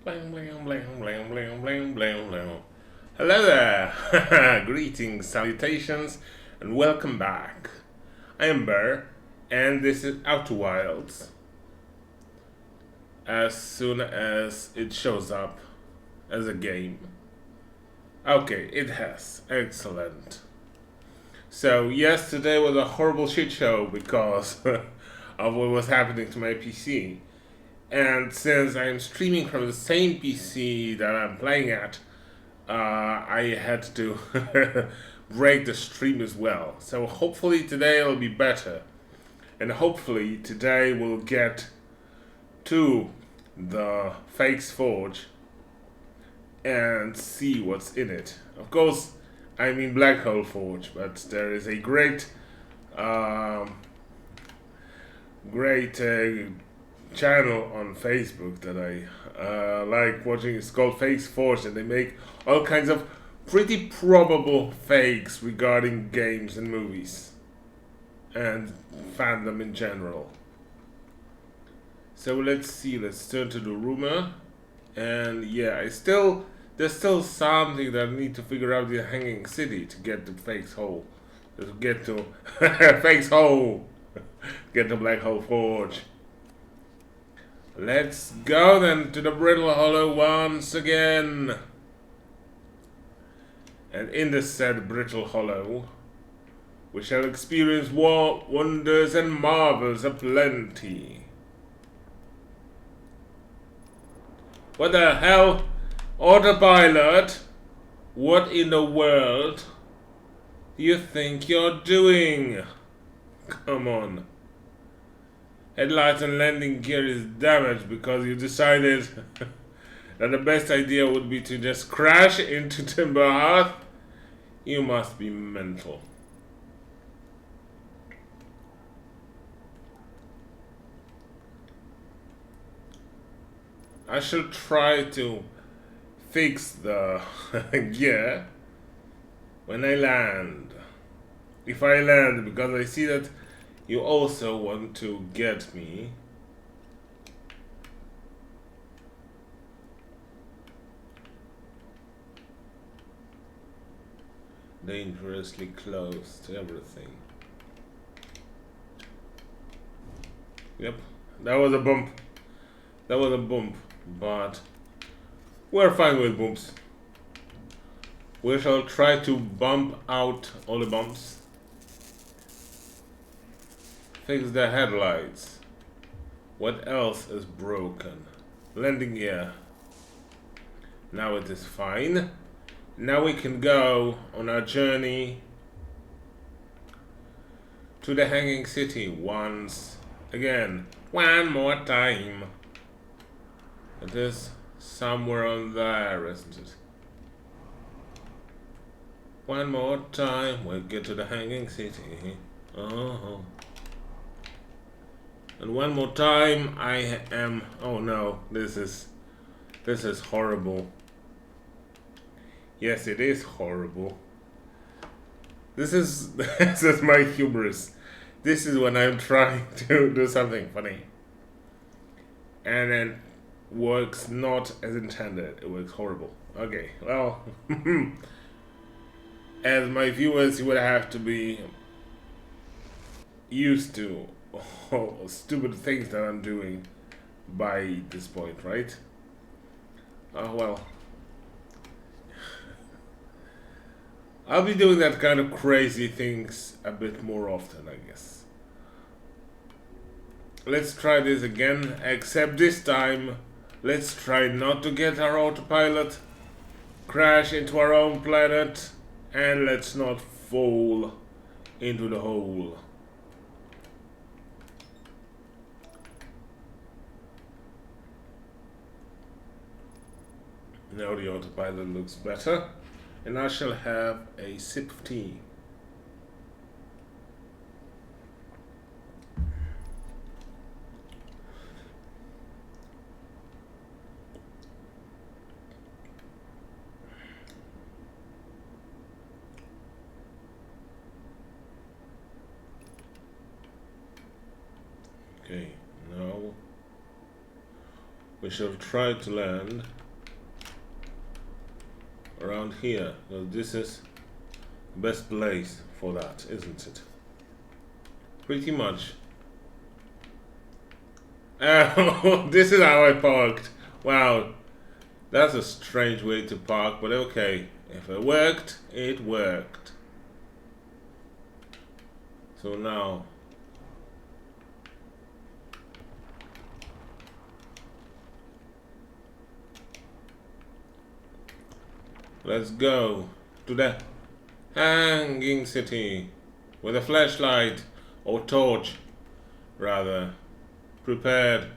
Bling, bling, bling, bling, bling, bling, bling, bling. Hello there! Greetings, salutations, and welcome back. I am Bear, and this is Outer Wilds. As soon as it shows up as a game. Okay, it has. Excellent. So, yesterday was a horrible shit show because of what was happening to my PC. And since I'm streaming from the same PC that I'm playing at, I had to break the stream as well. So hopefully today it'll be better. And hopefully today we'll get to the Fakes Forge and see what's in it. Of course, I mean Black Hole Forge, but there is a great, great channel on Facebook that I like watching. It's called Fakes Forge, and they make all kinds of pretty probable fakes regarding games and movies and fandom in general. So let's see, let's turn to the rumor. And yeah, there's still something that I need to figure out the Hanging City to get the Fakes Hole. To get to Fakes Hole! Get the Black Hole Forge. Let's go then to the Brittle Hollow once again. And in the said Brittle Hollow, we shall experience wonders and marvels aplenty. What the hell? Autopilot? What in the world do you think you're doing? Come on. Headlights and landing gear is damaged because you decided that the best idea would be to just crash into Timber Hearth? You must be mental. I shall try to fix the gear when I land. If I land, because I see that you also want to get me. Dangerously close to everything. Yep, that was a bump. That was a bump, but we're fine with bumps. We shall try to bump out all the bumps. Fix the headlights. What else is broken? Landing gear. Now it is fine. Now we can go on our journey to the Hanging City once again. One more time. It is somewhere on there, isn't it? One more time, we'll get to the Hanging City. And one more time, I am. Oh no, this is horrible. Yes, it is horrible. This is this is my hubris. This is when I'm trying to do something funny, and then works not as intended. It works horrible. Okay, well, as my viewers would have to be used to all stupid things that I'm doing by this point, right? Oh well. I'll be doing that kind of crazy things a bit more often, I guess. Let's try this again, except this time, let's try not to get our autopilot, crash into our own planet, and let's not fall into the hole. Now the autopilot looks better, and I shall have a sip of tea. Okay, now we shall try to land around here. Well, this is the best place for that, isn't it? Pretty much. Oh, this is how I parked. Wow, that's a strange way to park, but okay. If it worked, it worked. So now, let's go to the hanging city with a flashlight or torch, rather, prepared.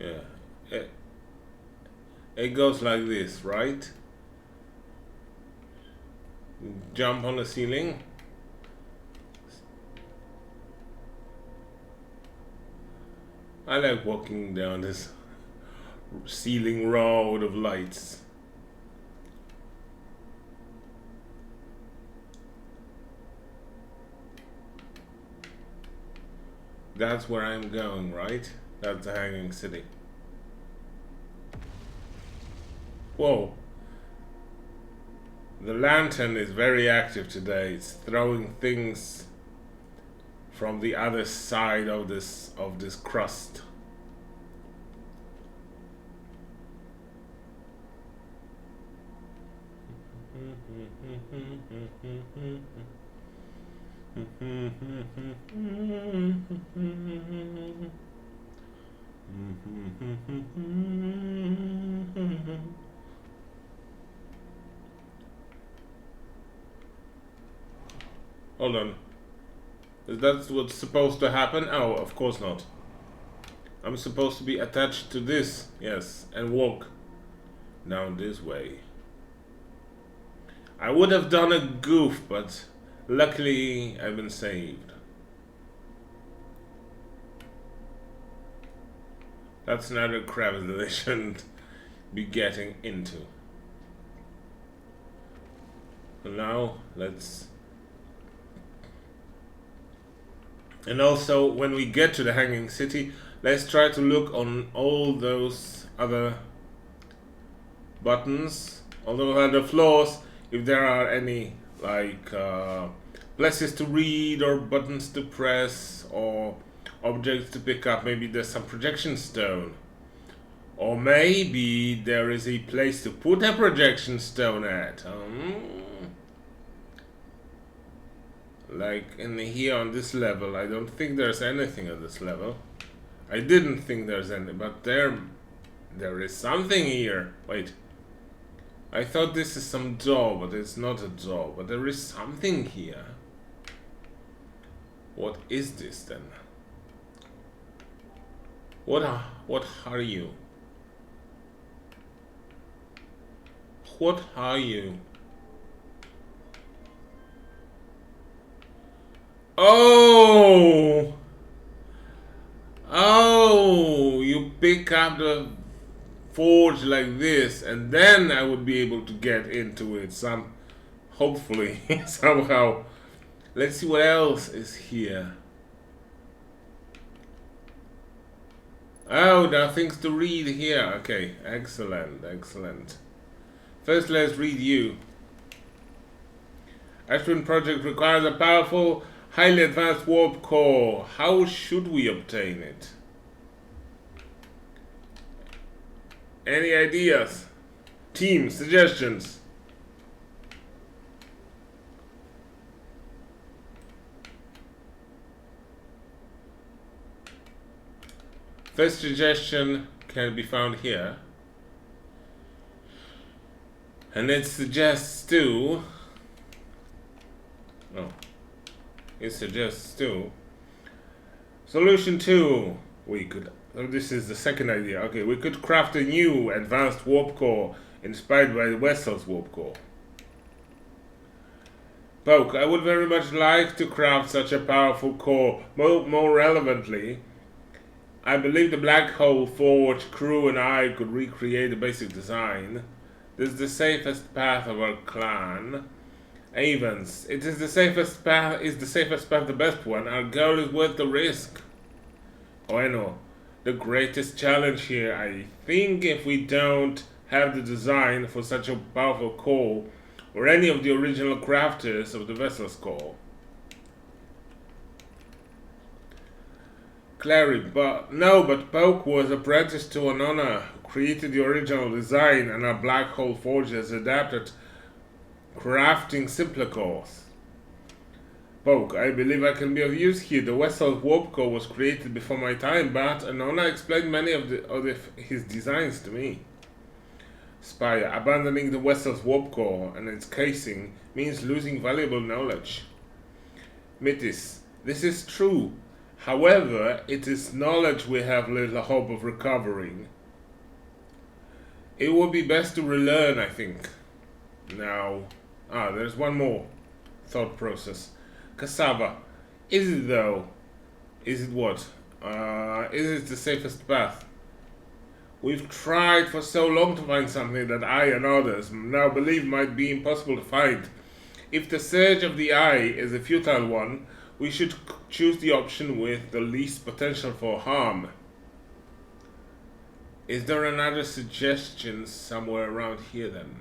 Yeah, it goes like this, right? Jump on the ceiling. I like walking down this ceiling road of lights. That's where I'm going, right? That's the hanging city. Whoa. The lantern is very active today. It's throwing things from the other side of this crust. Hold on. Is that what's supposed to happen? Oh, of course not. I'm supposed to be attached to this, yes, and walk down this way. I would have done a goof, but luckily I've been saved. That's another crap that I shouldn't be getting into. And now let's... And also, when we get to the hanging city, let's try to look on all those other buttons, all those other floors, if there are any, like, places to read, or buttons to press, or objects to pick up. Maybe there's some projection stone. Or maybe there is a place to put a projection stone at. Like in here on this level, I don't think there's anything at this level. I didn't think there's any, but there is something here. Wait, I thought this is some door, but it's not a door. But there is something here. What is this then? What are you? What are you? Oh! Oh! You pick up the forge like this, and then I would be able to get into it hopefully, somehow. Let's see what else is here. Oh, there are things to read here. Okay, excellent, excellent. First, let's read you. Ashwin project requires a powerful, highly advanced warp core. How should we obtain it? Any ideas? Team, suggestions? First suggestion can be found here. And it suggests to... Oh. It suggests to... Solution 2. We could... Oh, this is the second idea. Okay, we could craft a new advanced warp core inspired by the vessel's warp core. Poke, I would very much like to craft such a powerful core. More relevantly, I believe the Black Hole Forge crew and I could recreate the basic design. This is the safest path of our clan. Avens, it is the safest path. Is the safest path the best one? Our goal is worth the risk. Oh, I know. the greatest challenge here. I think if we don't have the design for such a powerful core, or any of the original crafters of the vessel's core. Clary, but Poke was apprenticed to Anona, who created the original design, and our black hole forge has adapted, crafting simpler cores. Poke, I believe I can be of use here. The vessel's warp core was created before my time, but Anona explained many of his designs to me. Spire, abandoning the vessel's warp core and its casing means losing valuable knowledge. Mythis, this is true. However, it is knowledge we have little hope of recovering. It would be best to relearn, I think. Now, there's one more thought process. Cassava, is it though? Is it what? Is it the safest path? We've tried for so long to find something that I and others now believe might be impossible to find. If the search of the eye is a futile one, we should choose the option with the least potential for harm. Is there another suggestion somewhere around here then?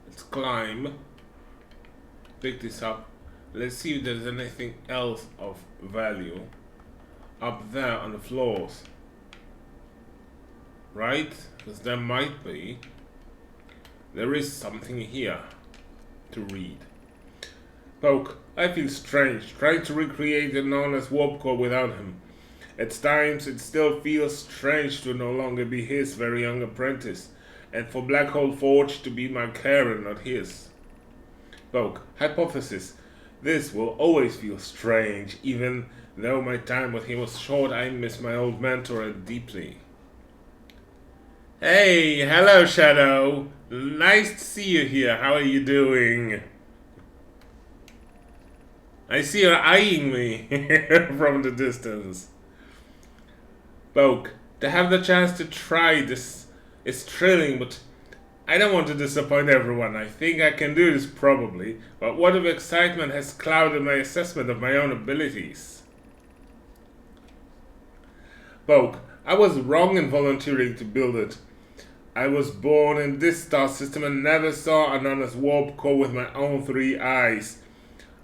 Let's climb. Pick this up. Let's see if there's anything else of value up there on the floors. Right? Because there might be. There is something here to read. Poke, I feel strange trying to recreate the known-as warp core without him. At times it still feels strange to no longer be his very young apprentice, and for Black Hole Forge to be my carer, not his. Poke, hypothesis. This will always feel strange, even though my time with him was short. I miss my old mentor deeply. Hey, hello Shadow. Nice to see you here. How are you doing? I see you're eyeing me from the distance. Poke, to have the chance to try this is thrilling, but I don't want to disappoint everyone. I think I can do this probably, but what if excitement has clouded my assessment of my own abilities? Poke, I was wrong in volunteering to build it. I was born in this star system and never saw Anon's warp core with my own 3 eyes.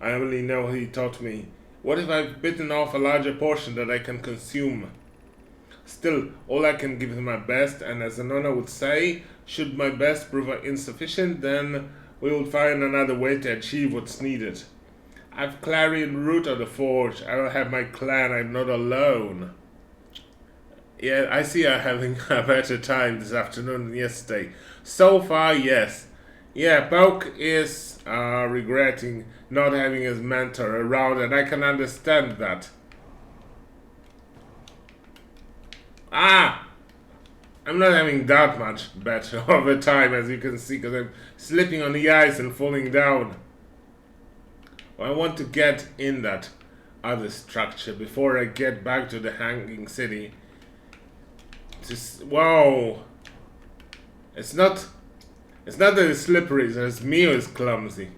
I only know he taught me. What if I've bitten off a larger portion that I can consume? Still, all I can give is my best, and as Anona would say, should my best prove insufficient, then we will find another way to achieve what's needed. I've Clarion root of the forge. I will have my clan. I'm not alone. Yeah, I see I'm having a better time this afternoon than yesterday. So far, yes. Yeah, Poke is regretting not having his mentor around, and I can understand that. I'm not having that much better over time, as you can see, because I'm slipping on the ice and falling down. Well, I want to get in that other structure before I get back to the hanging city. Whoa! It's not that it's slippery, it's me who is clumsy.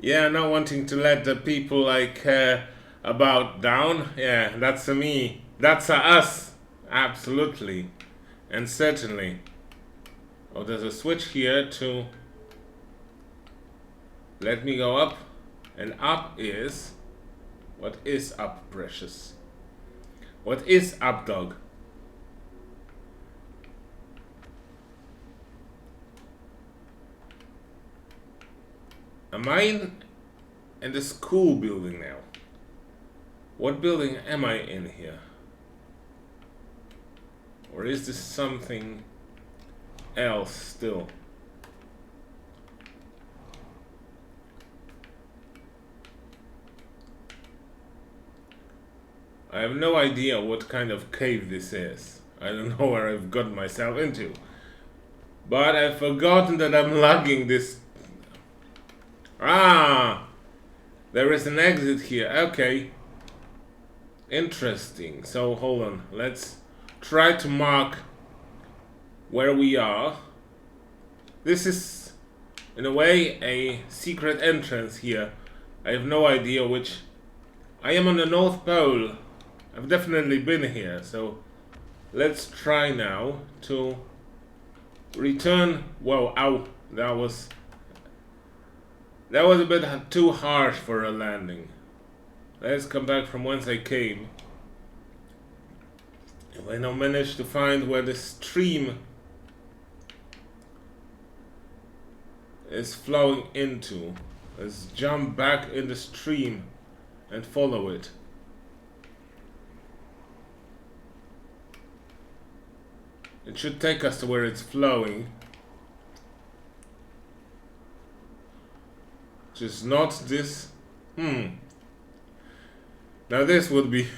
Yeah, not wanting to let the people I care about down. Yeah, that's a me. That's a us. Absolutely. And certainly. Oh, there's a switch here to let me go up. And up is... What is up, precious? What is up, dog? Am I in the school building now? What building am I in here? Or is this something else still? I have no idea what kind of cave this is. I don't know where I've gotten myself into. But I've forgotten that I'm lugging this. There is an exit here. Okay. Interesting. So hold on. Let's try to mark where we are. This is, in a way, a secret entrance here. I have no idea which... I am on the North Pole. I've definitely been here, so let's try now to return... Whoa, ow, that was a bit too harsh for a landing. Let's come back from whence I came. If I now manage to find where the stream is flowing into, let's jump back in the stream and follow it. It should take us to where it's flowing. Which is not this. Now this would be...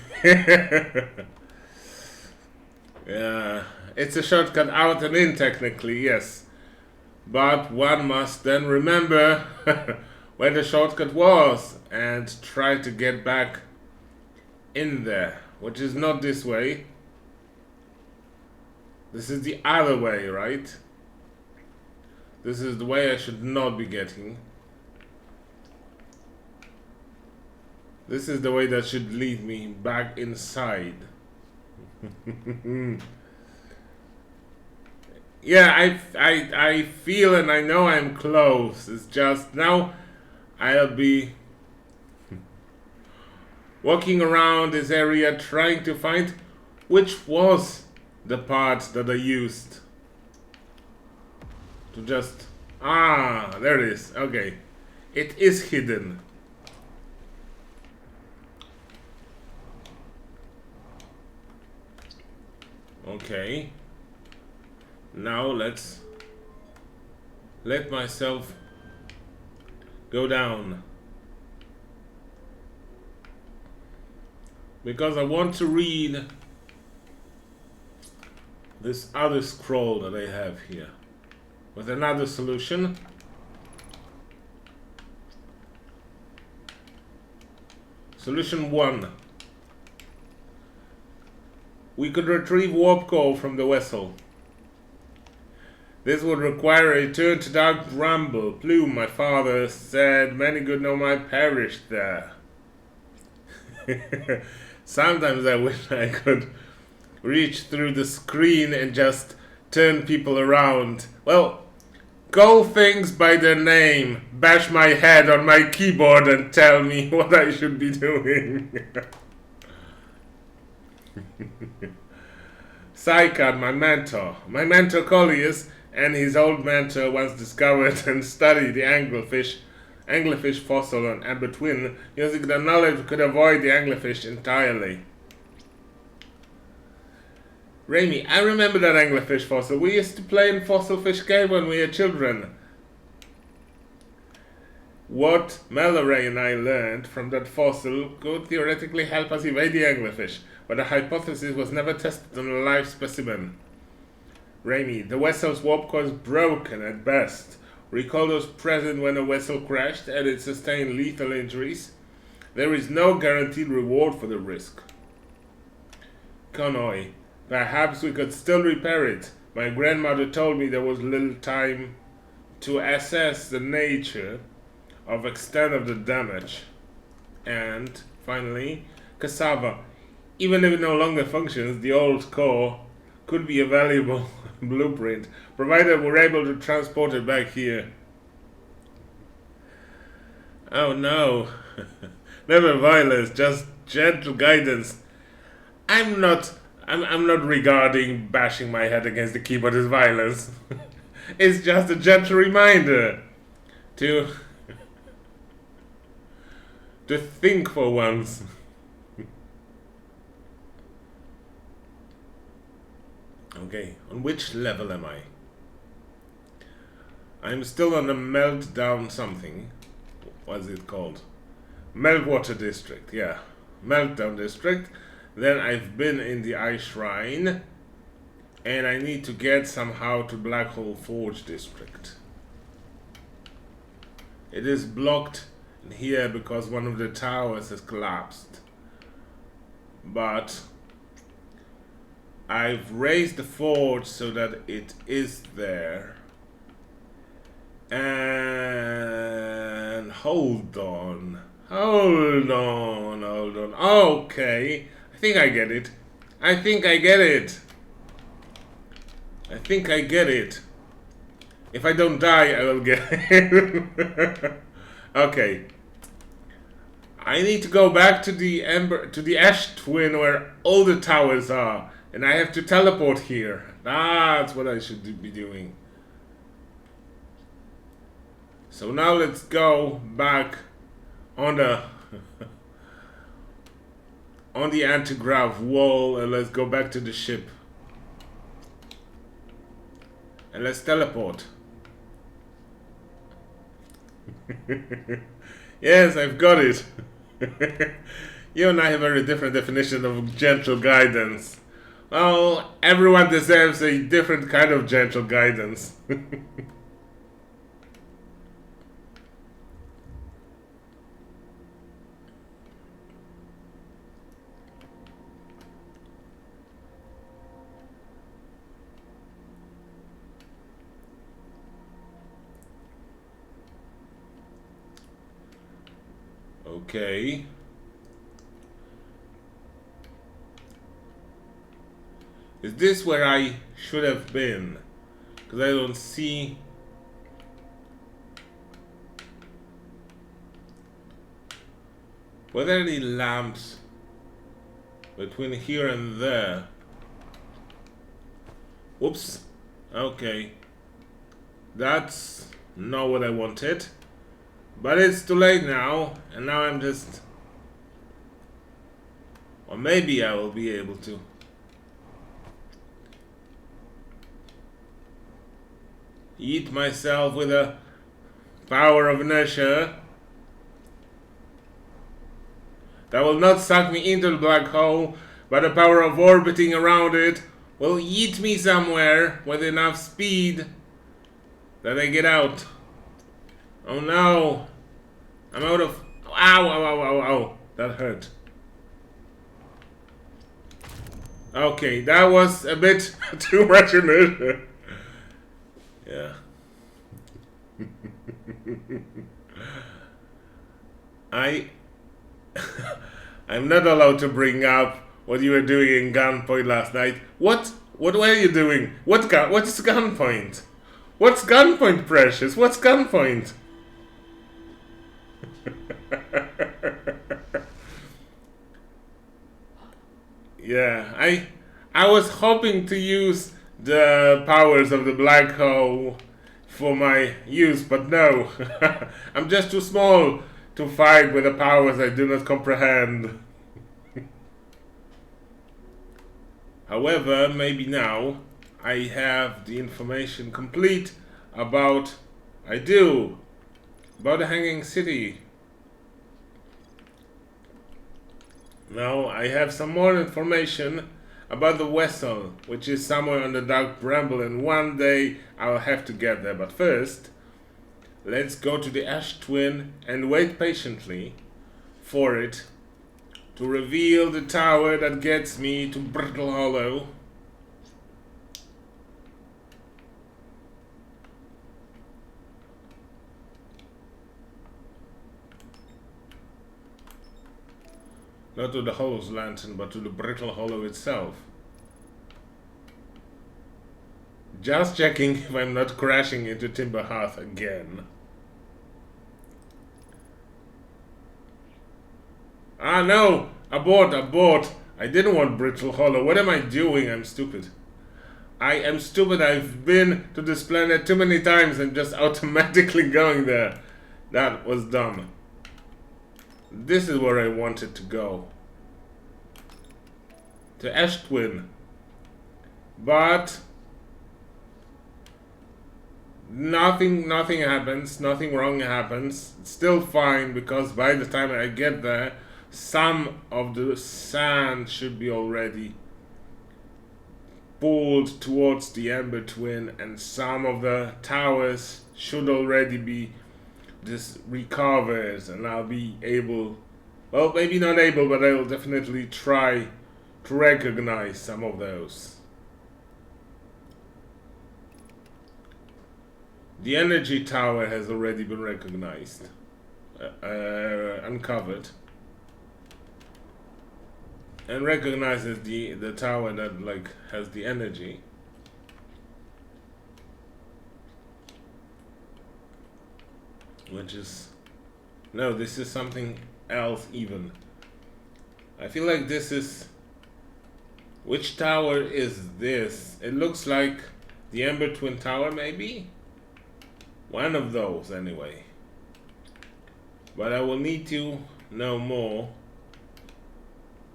Yeah, it's a shortcut out and in technically, yes. But one must then remember where the shortcut was and try to get back in there, which is not this way. This is the other way, right? This is the way I should not be getting. This is the way that should lead me back inside. Yeah, I feel and I know I'm close. It's just now I'll be walking around this area trying to find which was the part that I used to just... Ah, there it is. Okay. It is hidden. Okay. Now let's let myself go down. Because I want to read this other scroll that I have here with another solution. Solution 1. We could retrieve warp core from the vessel. This would require a return to Dark Bramble. Plume, my father said many good Nomai perished there. Sometimes I wish I could reach through the screen and just turn people around. Well, call things by their name. Bash my head on my keyboard and tell me what I should be doing. Saikad, my mentor Collius, and his old mentor once discovered and studied the anglerfish fossil on Amber Twin, using the knowledge we could avoid the anglerfish entirely. Raimi, I remember that anglerfish fossil. We used to play in Fossil Fish Cave when we were children. What Mallory and I learned from that fossil could theoretically help us evade the anglerfish, but the hypothesis was never tested on a live specimen. Raimi, the vessel's warp core is broken at best. Recall those present when a vessel crashed and it sustained lethal injuries. There is no guaranteed reward for the risk. Konoi, perhaps we could still repair it. My grandmother told me there was little time to assess the nature of extent of the damage. And finally, Cassava, even if it no longer functions, the old core could be a valuable blueprint, provided we're able to transport it back here. Oh no. Never violence, just gentle guidance. I'm not regarding bashing my head against the keyboard as violence. It's just a gentle reminder to think for once. Okay, on which level am I? I'm still on the meltdown something. What's it called? Meltwater District, yeah. Meltdown District. Then I've been in the Ice Shrine. And I need to get somehow to Black Hole Forge District. It is blocked here because one of the towers has collapsed. But I've raised the forge so that it is there. hold on. Hold on, hold on. Okay. I think I get it. I think I get it. I think I get it. If I don't die, I will get it. Okay. I need to go back to the Ash Twin where all the towers are. And I have to teleport here. That's what I should be doing. So now let's go back on the on the anti-grav wall and let's go back to the ship. And let's teleport. Yes, I've got it. You and I have a very different definition of gentle guidance. Well, everyone deserves a different kind of gentle guidance. Okay. Is this where I should have been? Because I don't see... Were there any lamps between here and there? Whoops. Okay. That's not what I wanted. But it's too late now, and now I'm just... Or maybe I will be able to. Eat myself with a power of inertia. That will not suck me into the black hole, but the power of orbiting around it will eat me somewhere with enough speed that I get out. Oh no! I'm out of... Ow, ow, ow, ow, ow. That hurt. Okay, that was a bit too much inertia. Yeah. I'm not allowed to bring up what you were doing in gunpoint last night. What were you doing? What's gunpoint? What's gunpoint, Precious? What's gunpoint? Yeah, I was hoping to use the powers of the black hole for my use, but no. I'm just too small to fight with the powers I do not comprehend. However, maybe now I have the information complete about... I do! About the Hanging City. Now I have some more information about the vessel, which is somewhere on the Dark Bramble, and one day I'll have to get there. But first, let's go to the Ash Twin and wait patiently for it to reveal the tower that gets me to Brittle Hollow. Not to the Hollow's Lantern, but to the Brittle Hollow itself. Just checking if I'm not crashing into Timber Hearth again. Ah no! Abort, abort! I didn't want Brittle Hollow. What am I doing? I'm stupid. I am stupid. I've been to this planet too many times and just automatically going there. That was dumb. This is where I wanted to go. To Ash Twin. But nothing happens, nothing wrong happens. It's still fine because by the time I get there, some of the sand should be already pulled towards the Ember Twin, and some of the towers should already be just recovered, and I'll be able, well, maybe not able, but I will definitely try to recognize some of those. The energy tower has already been recognized. uncovered, and recognizes the tower that like has the energy. Which is, no, this is something else even. I feel like this is, which tower is this? It looks like the Ember Twin Tower, maybe? One of those, anyway. But I will need to know more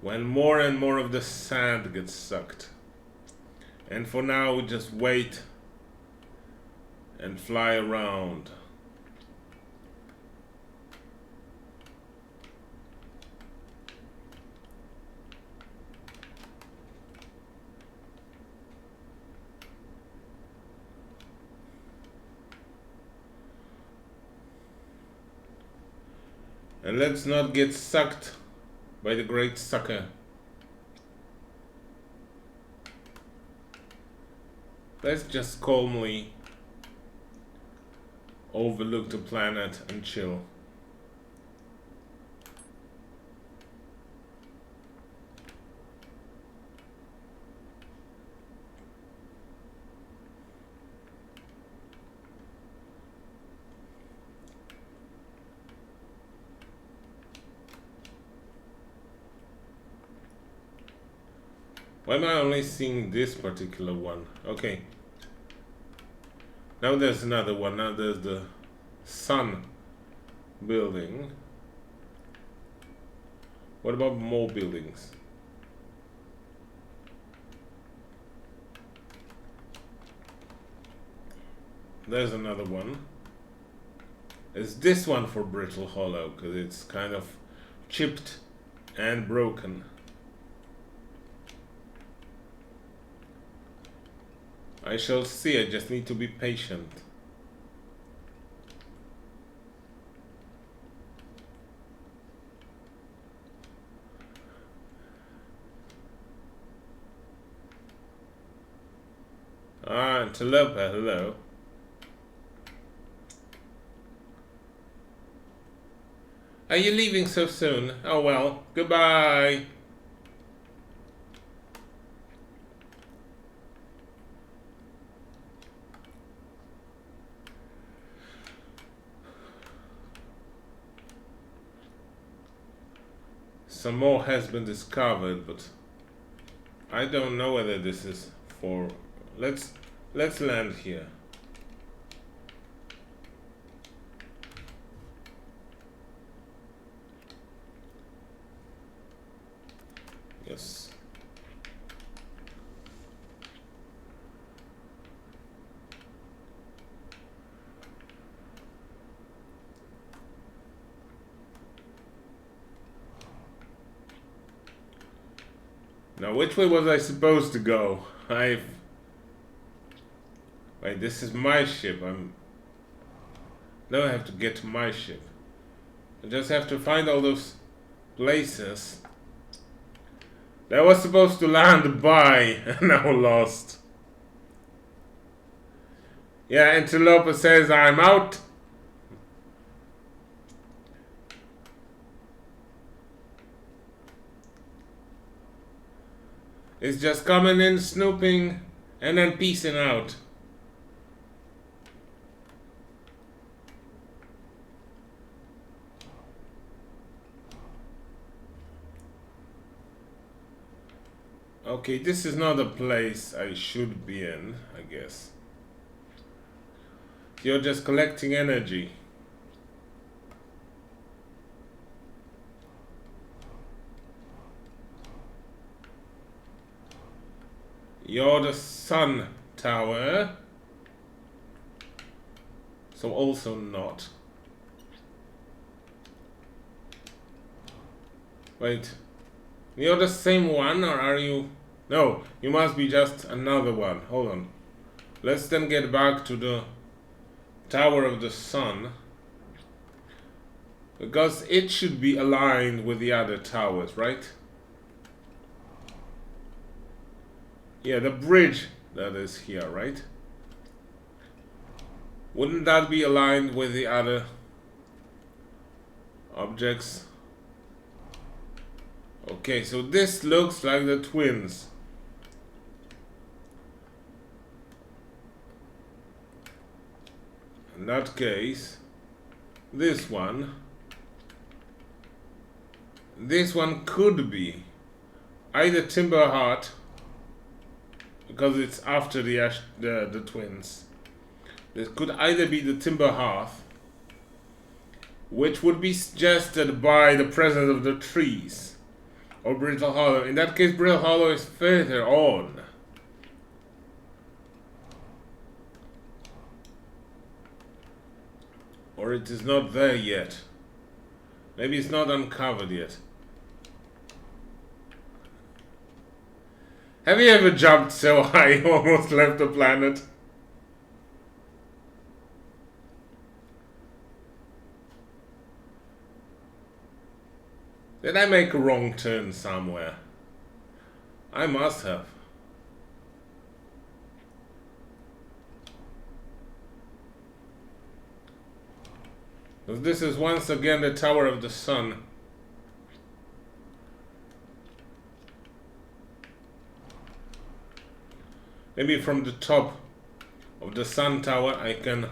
when more and more of the sand gets sucked. And for now, we just wait and fly around. And let's not get sucked by the great sucker. Let's just calmly overlook the planet and chill. Why am I only seeing this particular one? Okay. Now there's another one. Now there's the sun building. What about more buildings? There's another one. Is this one for Brittle Hollow? Because it's kind of chipped and broken. I shall see, I just need to be patient. Ah, Antelope, hello. Are you leaving so soon? Oh well, goodbye. Some more has been discovered, but I don't know whether this is for... Let's land here. Yes. Now, which way was I supposed to go? Wait, this is my ship. Now I have to get to my ship. I just have to find all those places that I was supposed to land by, and now lost. Yeah, Antelope says I'm out. It's just coming in, snooping, and then peacing out. Okay, this is not a place I should be in, I guess. You're just collecting energy. You're the sun tower. So also not. Wait. You're the same one, or are you... No, you must be just another one. Hold on. Let's then get back to the Tower of the Sun. Because it should be aligned with the other towers, right? Yeah, the bridge that is here, right? Wouldn't that be aligned with the other Objects. Okay, so this looks like the twins. In that case, this one could be either Timber Heart, because it's after the twins. This could either be the Timber Hearth, which would be suggested by the presence of the trees, or Brittle Hollow. In that case, Brittle Hollow is further on. Or it is not there yet. Maybe it's not uncovered yet. Have you ever jumped so high you almost left the planet? Did I make a wrong turn somewhere? I must have. Because this is once again the Tower of the Sun. Maybe from the top of the Sun Tower I can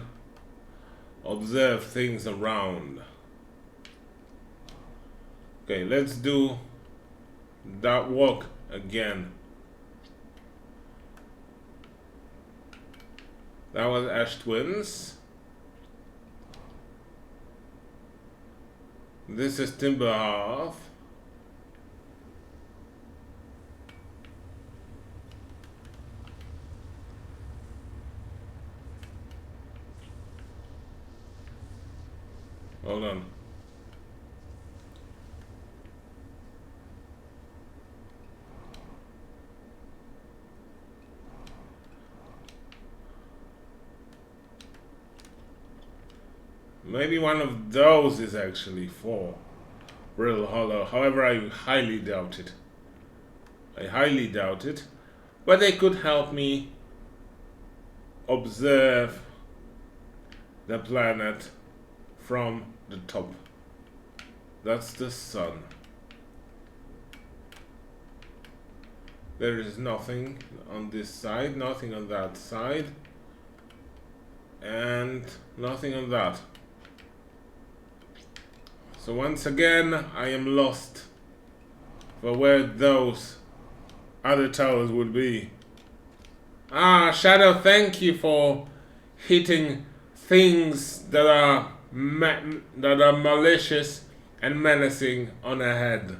observe things around. Okay, let's do that walk again. That was Ash Twins. This is Timber Hearth. Hold on. Maybe one of those is actually for Brittle Hollow. However, I highly doubt it. I highly doubt it. But they could help me observe the planet from the top. That's the sun. There is nothing on this side, nothing on that side, and nothing on that. So once again, I am lost for where those other towers would be. Ah, Shadow, thank you for hitting things that are malicious and menacing on a head.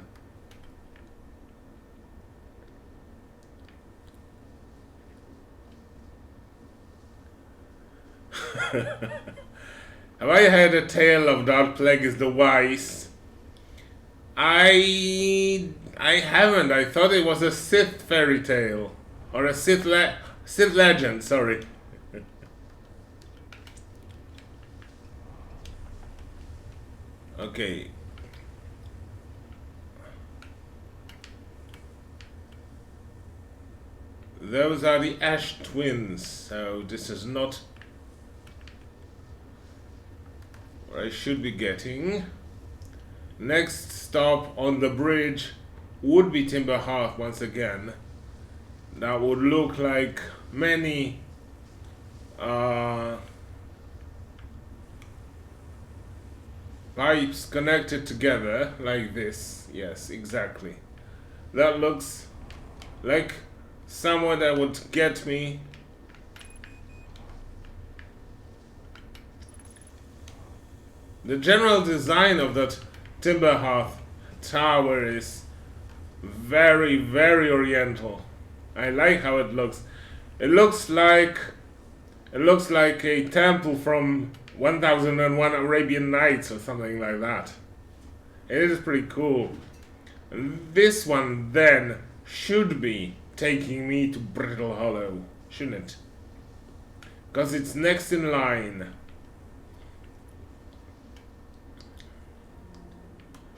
Have I heard a tale of Dark Plagueis the Wise? I haven't. I thought it was a Sith fairy tale. Or a Sith legend, sorry. Okay. Those are the Ash Twins, so this is not what I should be getting. Next stop on the bridge would be Timber Hearth once again. That would look like many pipes connected together like this. Yes, exactly. That looks like someone that would get me. The general design of that Timber Hearth tower is very, very oriental. I like how it looks. It looks like a temple from 1001 Arabian Nights or something like that. It is pretty cool. And this one then should be taking me to Brittle Hollow, shouldn't it? Because it's next in line.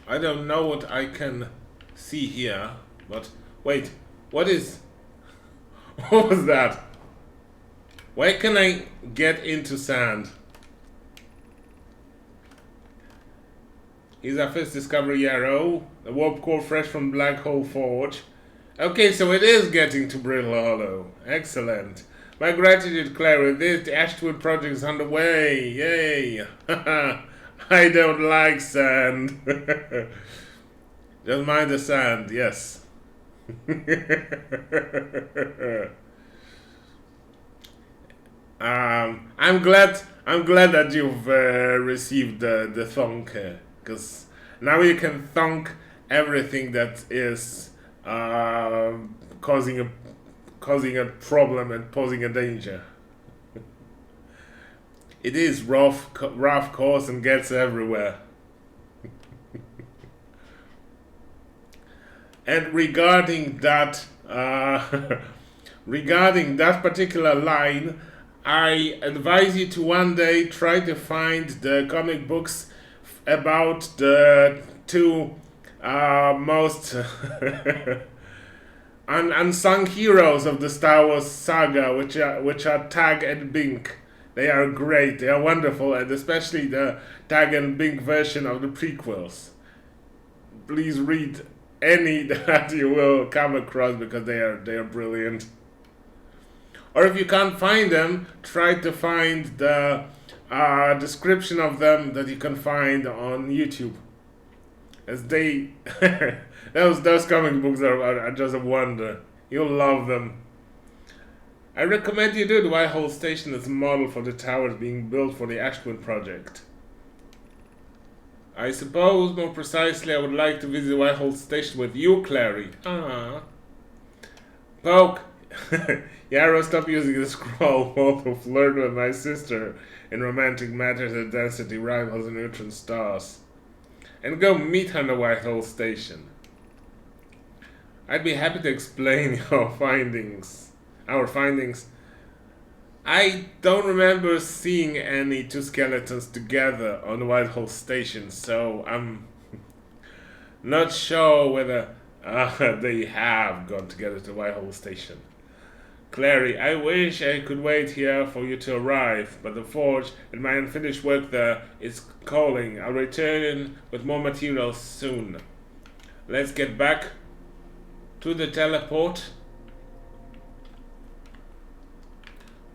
I don't know what I can see here, but wait, what was that? Why can I get into sand? Here's our first discovery arrow. The warp core fresh from Black Hole Forge. Okay, so it is getting to Brittle Hollow. Excellent. My gratitude, Clary. The Ashwood project is underway. Yay. I don't like sand. Just mind the sand, yes. I'm glad that you've received the thunk, because now you can thunk everything that is causing a problem and posing a danger. It is rough course and gets everywhere. And regarding that particular line, I advise you to one day try to find the comic books about the two most unsung heroes of the Star Wars saga, which are Tag and Bink. They are great, they are wonderful, and especially the Tag and Bink version of the prequels. Please read any that you will come across because they are brilliant. Or if you can't find them, try to find the description of them that you can find on YouTube. As they those comic books are just a wonder. You'll love them. I recommend you do the Whitehall Station as a model for the towers being built for the Ashwood project. I suppose, more precisely, I would like to visit Whitehall Station with you, Clary. Poke! Yarrow, stop using the scroll wall to flirt with my sister in romantic matters at density rivals and neutron stars. And go meet her in the Whitehall Station. I'd be happy to explain our findings. I don't remember seeing any two skeletons together on the Whitehall Station, so I'm not sure whether they have gone together to Whitehall Station. Clary, I wish I could wait here for you to arrive, but the forge and my unfinished work there is calling. I'll return with more materials soon. Let's get back to the teleport.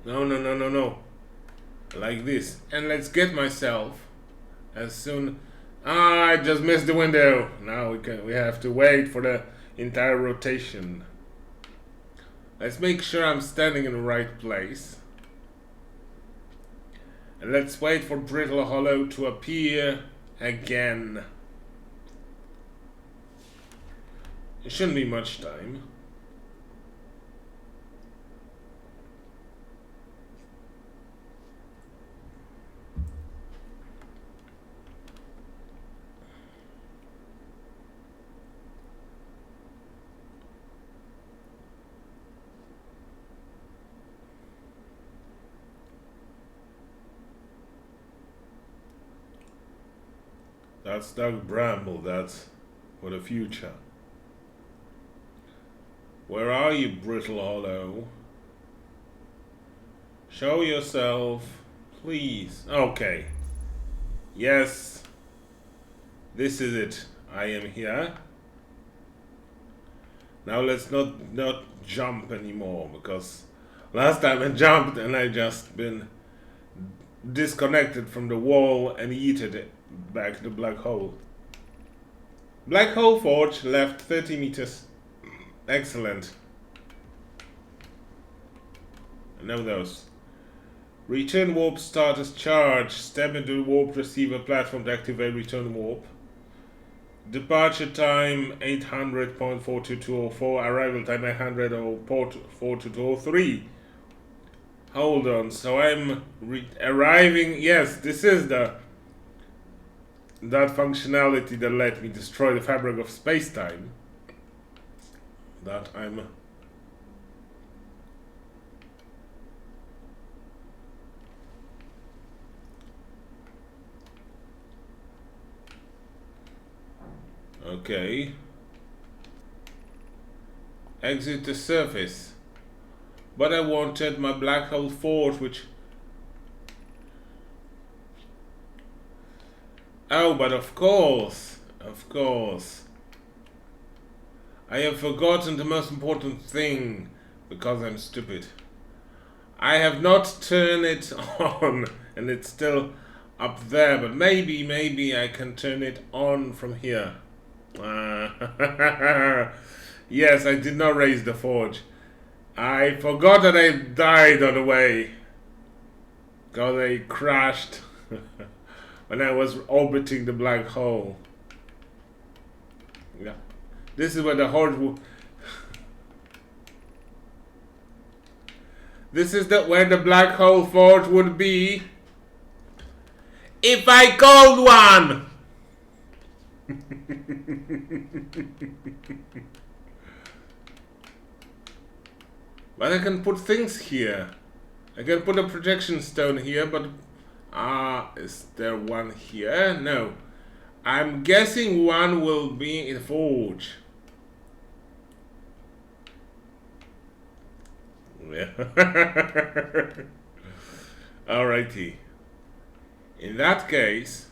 No. Like this. And let's get myself as soon... I just missed the window. Now we have to wait for the entire rotation. Let's make sure I'm standing in the right place. And let's wait for Brittle Hollow to appear again. It shouldn't be much time. That's Doug Bramble, that's for the future. Where are you, Brittle Hollow? Show yourself, please. Okay. Yes. This is it. I am here. Now let's not jump anymore, because last time I jumped and I just been disconnected from the wall and yeeted it back to the black hole. Black hole forge left 30 meters. Excellent. Now those. Return warp status charge. Step into the warp receiver platform to activate return warp. Departure time 800.42204. Arrival time 900.42203. Hold on. So I'm arriving. Yes, this is that functionality that let me destroy the fabric of space-time. That I'm... Okay. Exit the surface. But I wanted my black hole forge, which... Oh, but of course. Of course. I have forgotten the most important thing because I'm stupid. I have not turned it on and it's still up there, but maybe I can turn it on from here. Yes, I did not raise the forge. I forgot that I died on the way. Because I crashed when I was orbiting the black hole. Yeah. This is where the horde this is where the black hole forge would be if I called one. But I can put things here. I can put a projection stone here, but is there one here? No. I'm guessing one will be in the forge. Yeah. Alrighty. In that case,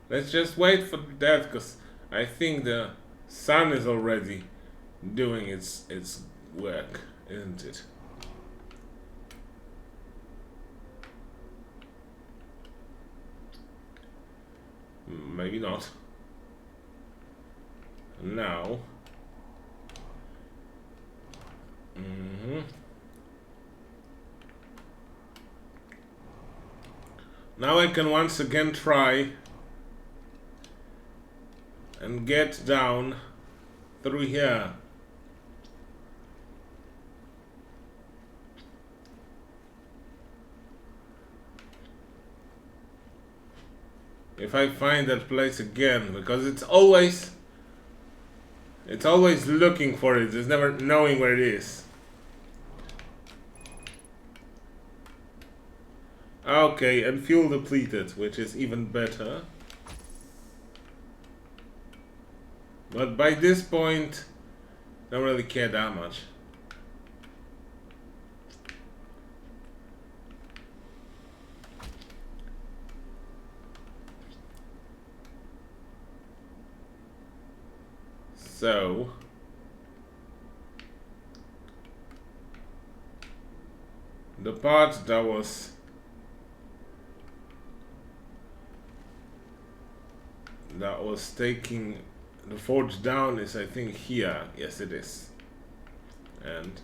let's just wait for that, because I think the sun is already doing its work, isn't it? Maybe not. Now. Now I can once again try and get down through here. If I find that place again, because it's always looking for it, it's never knowing where it is. Okay, and fuel depleted, which is even better. But by this point, don't really care that much. So the part that was taking the forge down is, I think, here. Yes, it is. And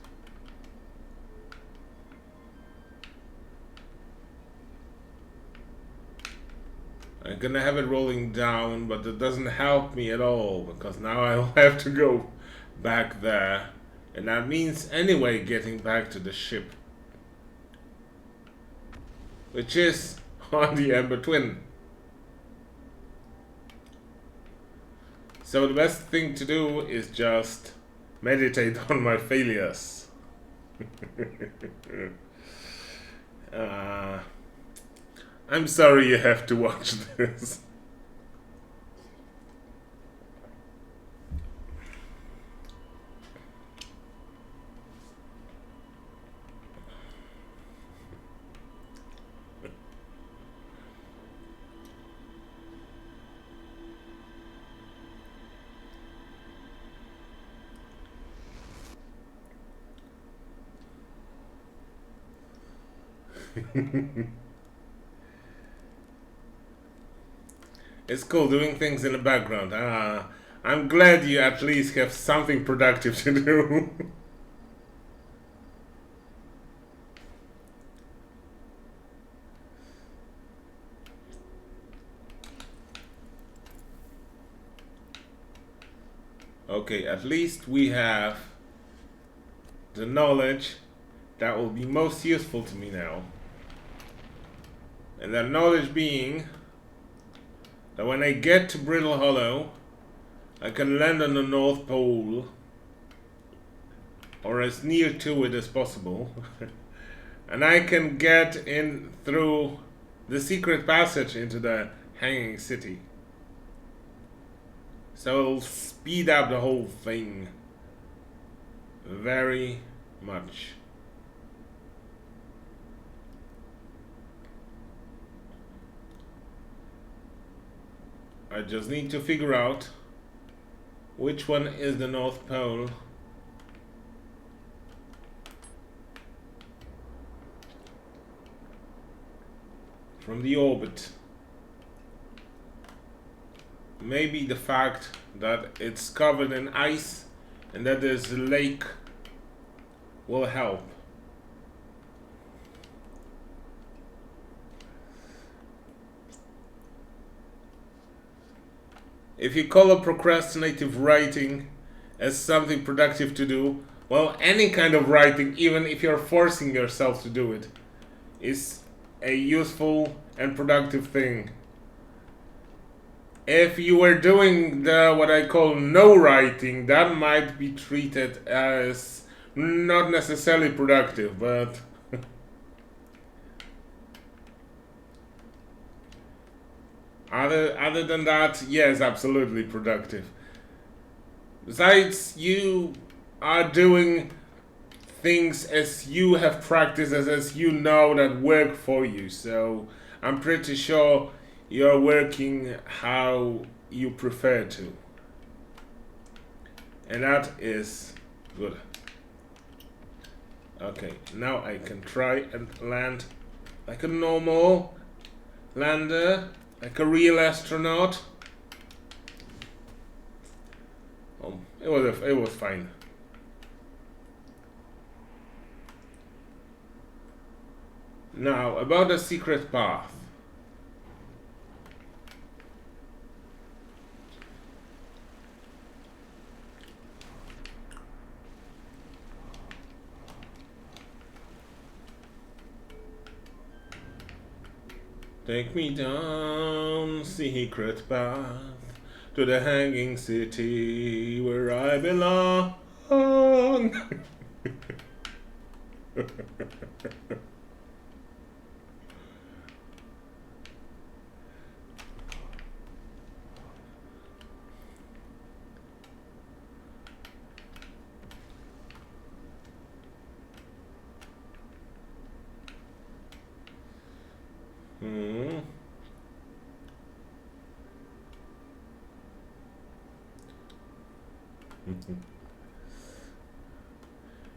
I'm gonna have it rolling down, but it doesn't help me at all, because now I'll have to go back there, and that means anyway getting back to the ship, which is on the Ember Twin. So the best thing to do is just meditate on my failures. I'm sorry you have to watch this. It's cool doing things in the background. I'm glad you at least have something productive to do. Okay, at least we have the knowledge that will be most useful to me now. And that knowledge being that when I get to Brittle Hollow, I can land on the North Pole, or as near to it as possible, and I can get in through the secret passage into the Hanging City. So it'll speed up the whole thing very much. I just need to figure out which one is the North Pole. From the orbit. Maybe the fact that it's covered in ice and that there's a lake will help. If you call a procrastinative writing as something productive to do, well, any kind of writing, even if you're forcing yourself to do it, is a useful and productive thing. If you were doing the what I call no writing, that might be treated as not necessarily productive, but other than that, yes, absolutely productive. Besides, you are doing things as you have practiced, as you know that work for you. So I'm pretty sure you're working how you prefer to. And that is good. Okay, now I can try and land like a normal lander, like a real astronaut. Oh, it was fine. Now, about the secret path. Take me down, secret path, to the hanging city where I belong.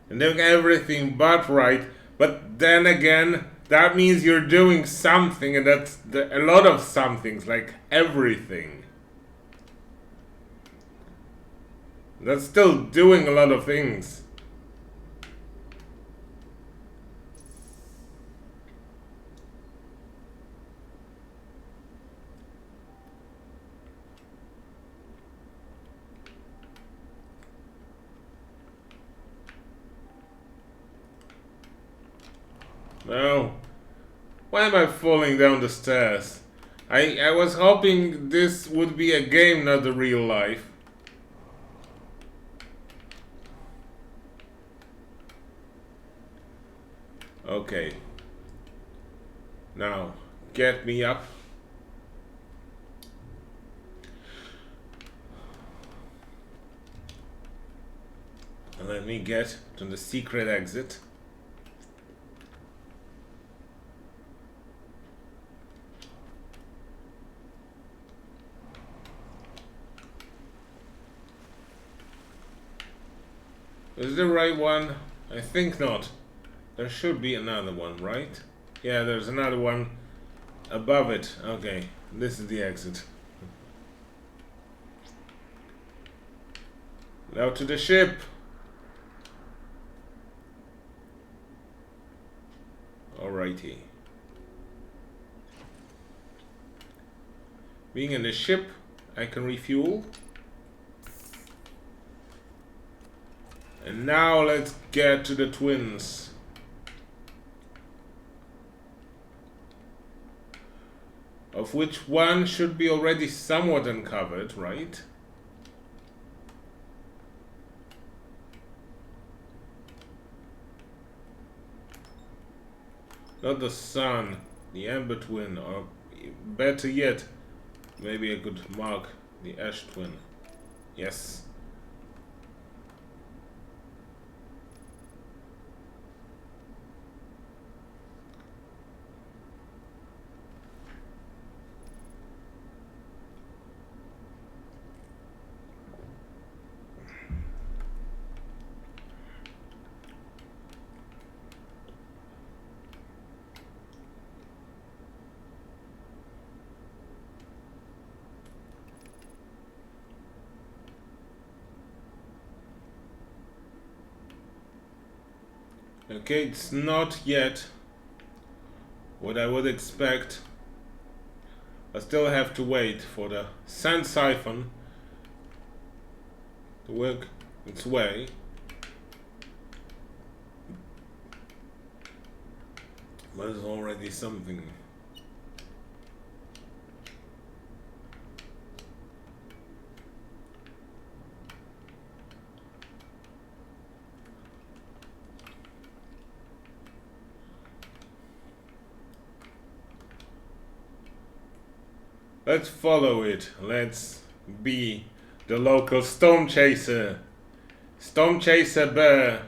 And doing everything but right, but then again, that means you're doing something, and that's a lot of somethings, like everything. That's still doing a lot of things. No. Why am I falling down the stairs? I was hoping this would be a game, not the real life. Okay. Now, get me up. And let me get to the secret exit. Is the right one? I think not. There should be another one, right? Yeah, there's another one above it. Okay, this is the exit. Now to the ship. Alrighty. Being in the ship, I can refuel. And now let's get to the twins. Of which one should be already somewhat uncovered, right? Not the sun, the Amber Twin, or better yet, maybe I could mark the Ash Twin. Yes. Okay, it's not yet what I would expect. I still have to wait for the sand siphon to work its way. But it's already something. Let's follow it. Let's be the local storm chaser. Storm Chaser Bear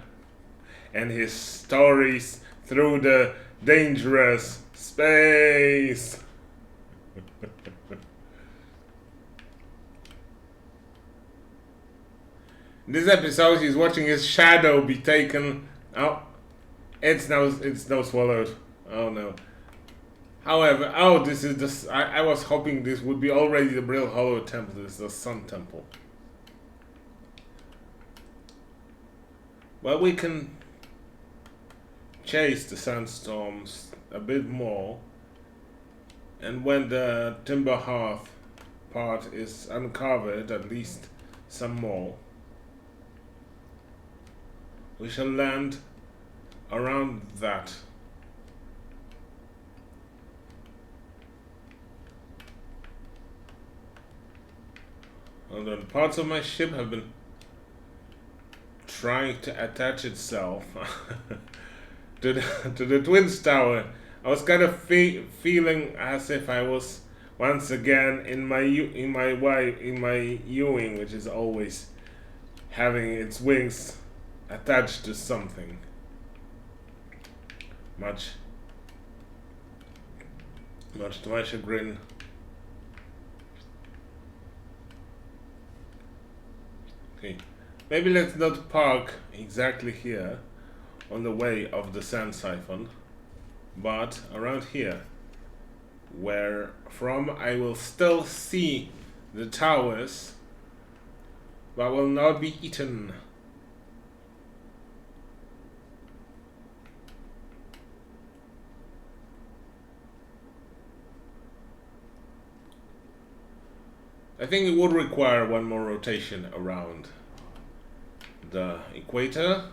and his stories through the dangerous space. In this episode, he's watching his shadow be taken. Oh, it's now swallowed. Oh no. However, oh, this is the. I was hoping this would be already the Brill Hollow Temple. This is the Sun Temple. Well, we can chase the sandstorms a bit more, and when the Timber Hearth part is uncovered, at least some more, we shall land around that. Hold on, parts of my ship have been trying to attach itself to the Twins Tower. I was kind of feeling as if I was once again in my Ewing, which is always having its wings attached to something. Much to my chagrin. Okay. Maybe let's not park exactly here on the way of the sand siphon, but around here, where from I will still see the towers, but will not be eaten. I think it would require one more rotation around the equator,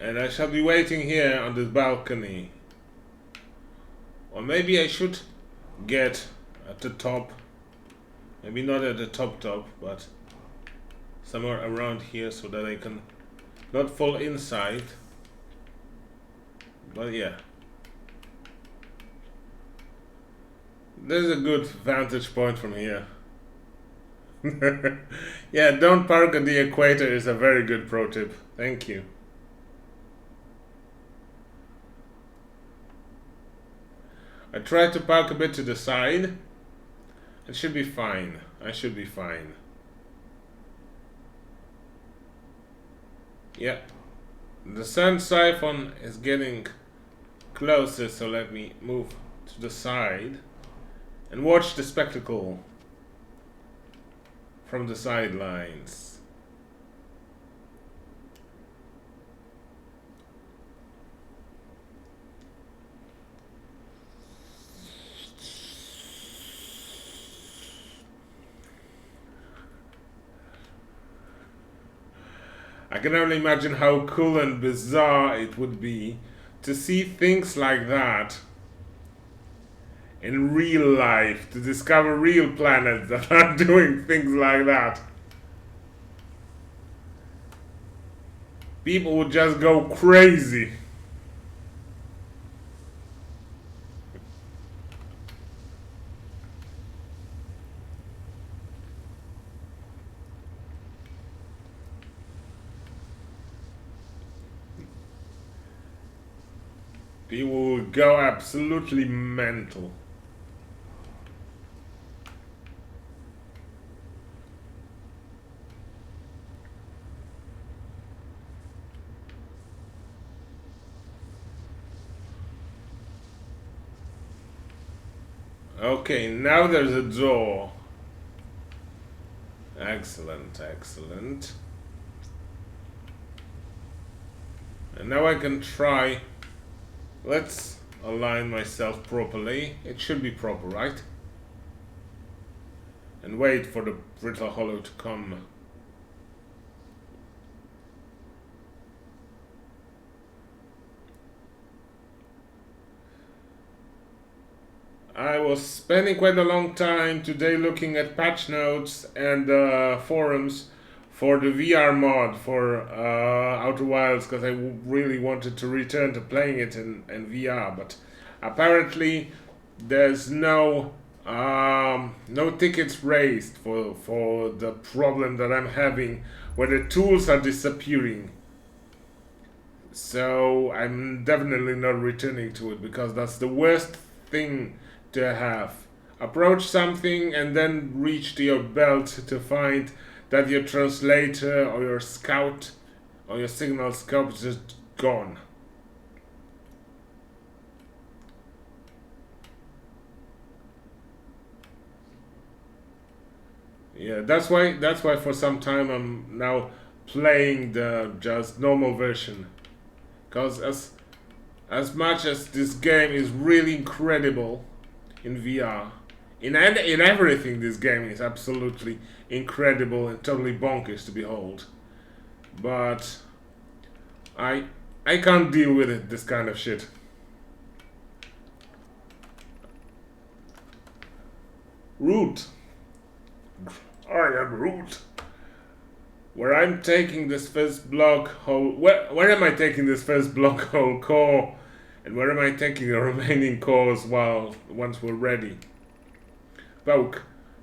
and I shall be waiting here on this balcony, or maybe I should get at the top, maybe not at the top, but somewhere around here so that I can not fall inside, but yeah. There's a good vantage point from here. Yeah, don't park at the equator is a very good pro tip. Thank you. I tried to park a bit to the side. It should be fine. I should be fine. Yeah. The sand siphon is getting closer, so let me move to the side and watch the spectacle from the sidelines. I can only imagine how cool and bizarre it would be to see things like that in real life, to discover real planets that are doing things like that. People would just go crazy. People would go absolutely mental. Okay, now there's a door. Excellent, excellent. And now I can try. Let's align myself properly. It should be proper, right? And wait for the brittle hollow to come. I was spending quite a long time today looking at patch notes and forums for the VR mod for Outer Wilds, because I really wanted to return to playing it in VR, but apparently there's no tickets raised for the problem that I'm having where the tools are disappearing. So I'm definitely not returning to it, because that's the worst thing to have. Approach something and then reach to your belt to find that your translator or your scout or your signal scope is just gone. Yeah, that's why for some time I'm now playing the just normal version, because as much as this game is really incredible in VR, in everything, this game is absolutely incredible and totally bonkers to behold. But I can't deal with it, this kind of shit. Root. I am Root. Where I'm taking this first block hole. Where am I taking this first block hole core? And where am I taking the remaining cores once we're ready? Poke.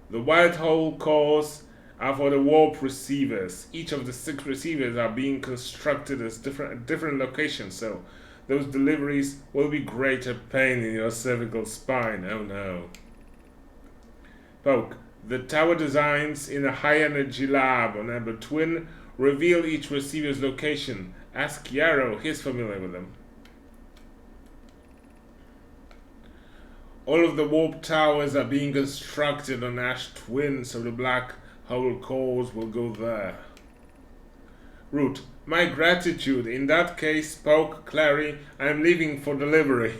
The white hole cores are for the warp receivers. Each of the 6 receivers are being constructed as different locations, so those deliveries will be greater pain in your cervical spine. Oh no. Poke. The tower designs in a high-energy lab on Amber Twin reveal each receiver's location. Ask Yarrow, he's familiar with them. All of the warp towers are being constructed on Ash Twin, so the black hole cores will go there. Root. My gratitude. In that case, Poke, Clary, I'm leaving for delivery.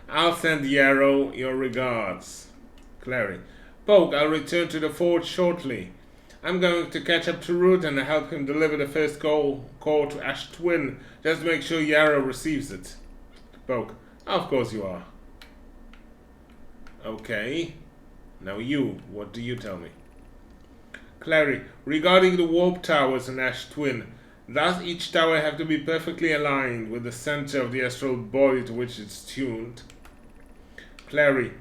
I'll send Yarrow your regards. Clary. Poke, I'll return to the forge shortly. I'm going to catch up to Root and help him deliver the first core to Ash Twin. Just make sure Yarrow receives it. Poke. Of course you are. Okay. Now you, what do you tell me? Clary, regarding the warp towers in Ash Twin, does each tower have to be perfectly aligned with the center of the astral body to which it's tuned? Clary,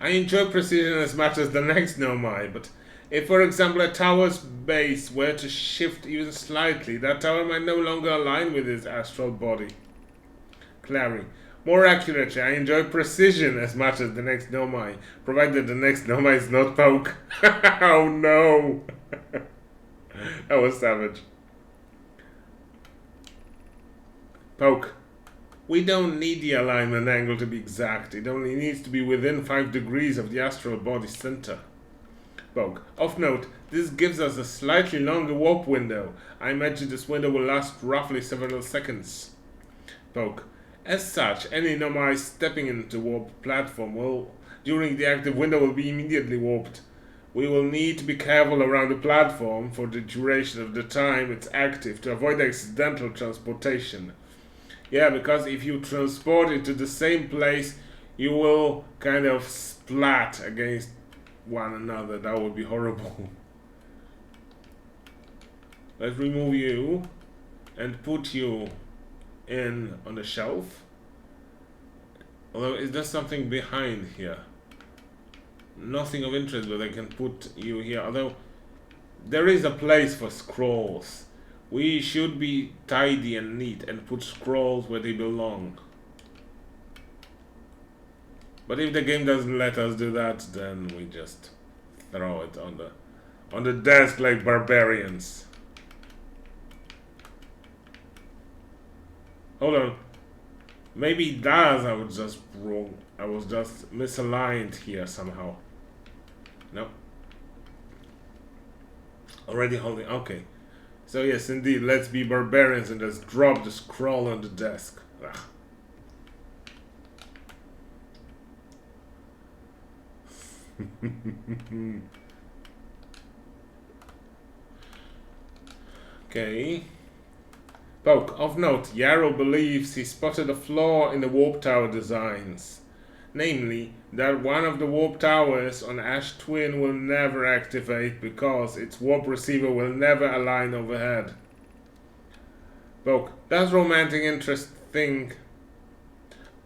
I enjoy precision as much as the next Nomai, but if, for example, a tower's base were to shift even slightly, that tower might no longer align with its astral body. Clary, more accurately, I enjoy precision as much as the next Nomai, provided the next Nomai is not Poke. Oh no! That was savage. Poke. We don't need the alignment angle to be exact. It only needs to be within 5 degrees of the astral body center. Poke. Of note, this gives us a slightly longer warp window. I imagine this window will last roughly several seconds. Poke. As such, any Nomai stepping into the warp platform during the active window will be immediately warped. We will need to be careful around the platform for the duration of the time it's active to avoid accidental transportation. Yeah, because if you transport it to the same place, you will kind of splat against one another. That would be horrible. Let's remove you and put you in on the shelf. Although, is there something behind here? Nothing of interest, but I can put you here. Although, there is a place for scrolls. We should be tidy and neat and put scrolls where they belong. But if the game doesn't let us do that, then we just throw it on the desk like barbarians. Hold on. Maybe it does. I was just wrong. I was just misaligned here somehow. No. Already holding. Okay. So yes, indeed, let's be barbarians and just drop the scroll on the desk. Ugh. Okay. Poke. Of note, Yarrow believes he spotted a flaw in the warp tower designs. Namely, that one of the warp towers on Ash Twin will never activate because its warp receiver will never align overhead. Poke. Does romantic interest think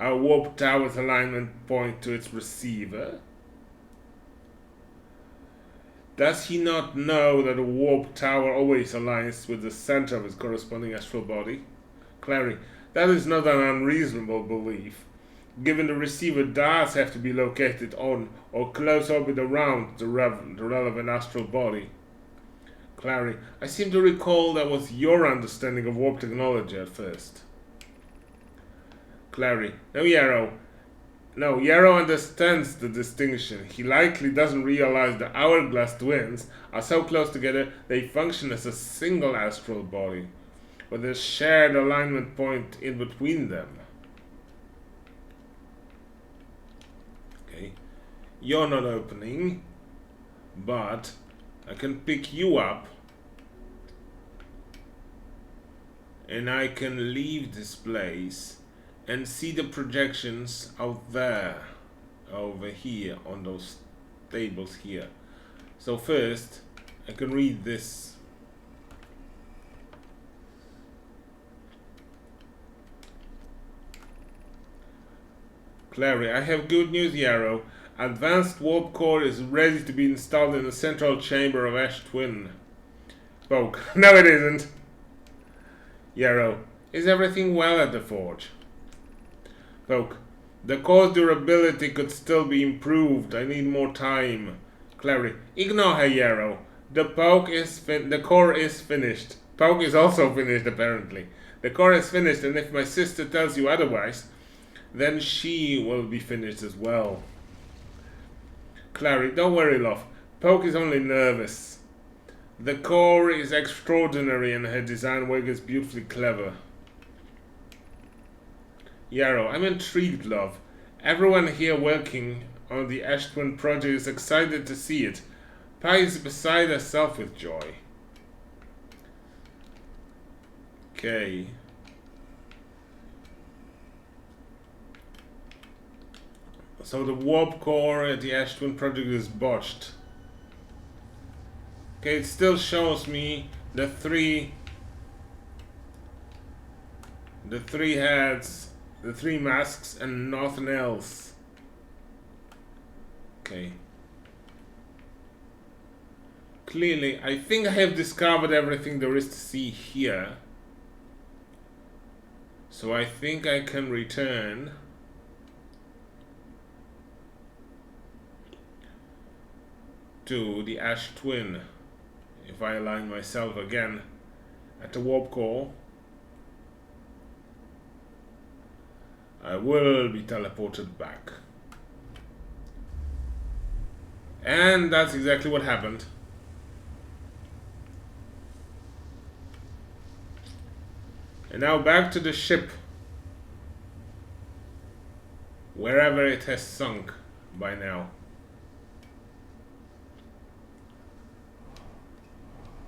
a warp tower's alignment point to its receiver? Does he not know that a warp tower always aligns with the center of its corresponding astral body? Clary, that is not an unreasonable belief, given the receiver does have to be located on or close orbit around the relevant astral body. Clary, I seem to recall that was your understanding of warp technology at first. Clary, no, Yarrow understands the distinction. He likely doesn't realize the hourglass twins are so close together they function as a single astral body, with a shared alignment point in between them. Okay, you're not opening, but I can pick you up and I can leave this place and see the projections out there, over here, on those tables here. So first, I can read this. Clary, I have good news, Yarrow. Advanced warp core is ready to be installed in the central chamber of Ash Twin. Poke, no it isn't. Yarrow, is everything well at the forge? Poke, the core's durability could still be improved. I need more time. Clary, ignore her, Yarrow. The core is finished. Poke is also finished, apparently. The core is finished, and if my sister tells you otherwise, then she will be finished as well. Clary, don't worry, love. Poke is only nervous. The core is extraordinary, and her design work is beautifully clever. Yarrow, I'm intrigued, love. Everyone here working on the Ash Twin project is excited to see it. Pi is beside herself with joy. Okay. So the warp core at the Ash Twin project is botched. Okay, it still shows me the three heads, the three masks, and nothing else. Okay. Clearly, I think I have discovered everything there is to see here. So I think I can return to the Ash Twin if I align myself again at the warp core. I will be teleported back. And that's exactly what happened. And now back to the ship. Wherever it has sunk by now.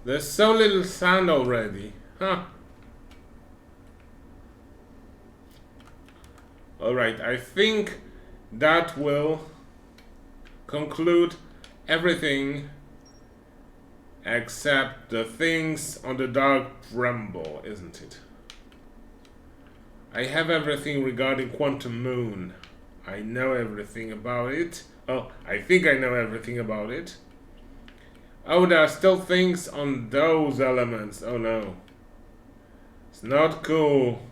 There's so little sound already. Huh. Alright, I think that will conclude everything except the things on the Dark Bramble, isn't it? I have everything regarding Quantum Moon. I know everything about it. Oh, I think I know everything about it. Oh, there are still things on those elements. Oh no. It's not cool.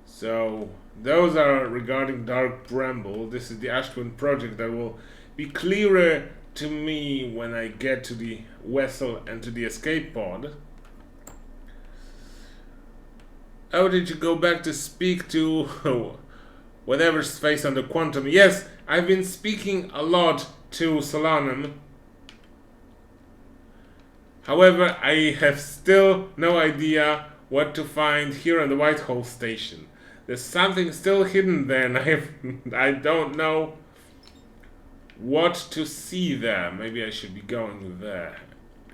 So, those are regarding Dark Bramble. This is the Ash Twin project that will be clearer to me when I get to the vessel and to the escape pod. Oh, did you go back to speak to whatever's face on the quantum? Yes, I've been speaking a lot to Solanum. However, I have still no idea what to find here on the Whitehall station. There's something still hidden there, and I don't know what to see there. Maybe I should be going there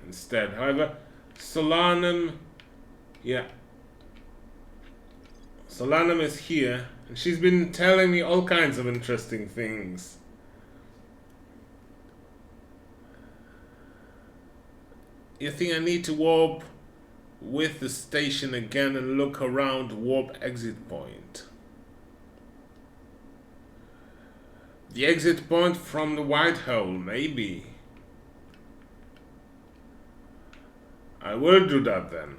instead. However, Solanum, yeah, Solanum is here, and she's been telling me all kinds of interesting things. You think I need to warp with the station again and look around warp exit point? The exit point from the Whitehall, maybe. I will do that then.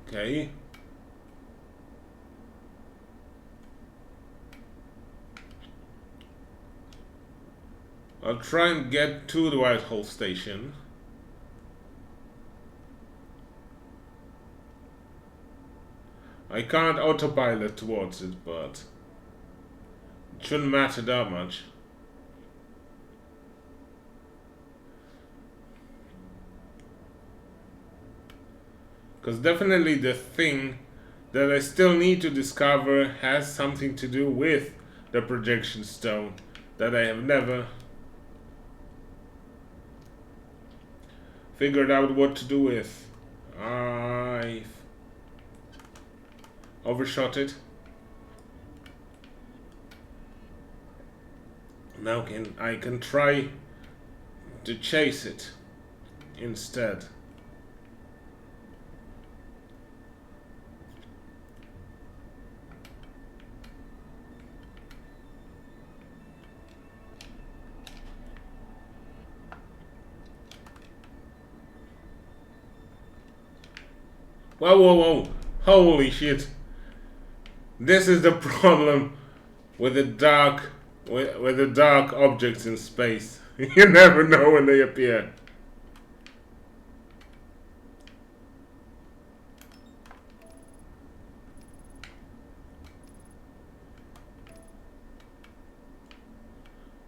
Okay. I'll try and get to the Whitehall station. I can't autopilot towards it, but it shouldn't matter that much. Because definitely the thing that I still need to discover has something to do with the projection stone that I have never figured out what to do with. I've overshot it. Now I can try to chase it instead. Whoa, whoa, whoa. Holy shit. This is the problem with the dark objects in space. You never know when they appear.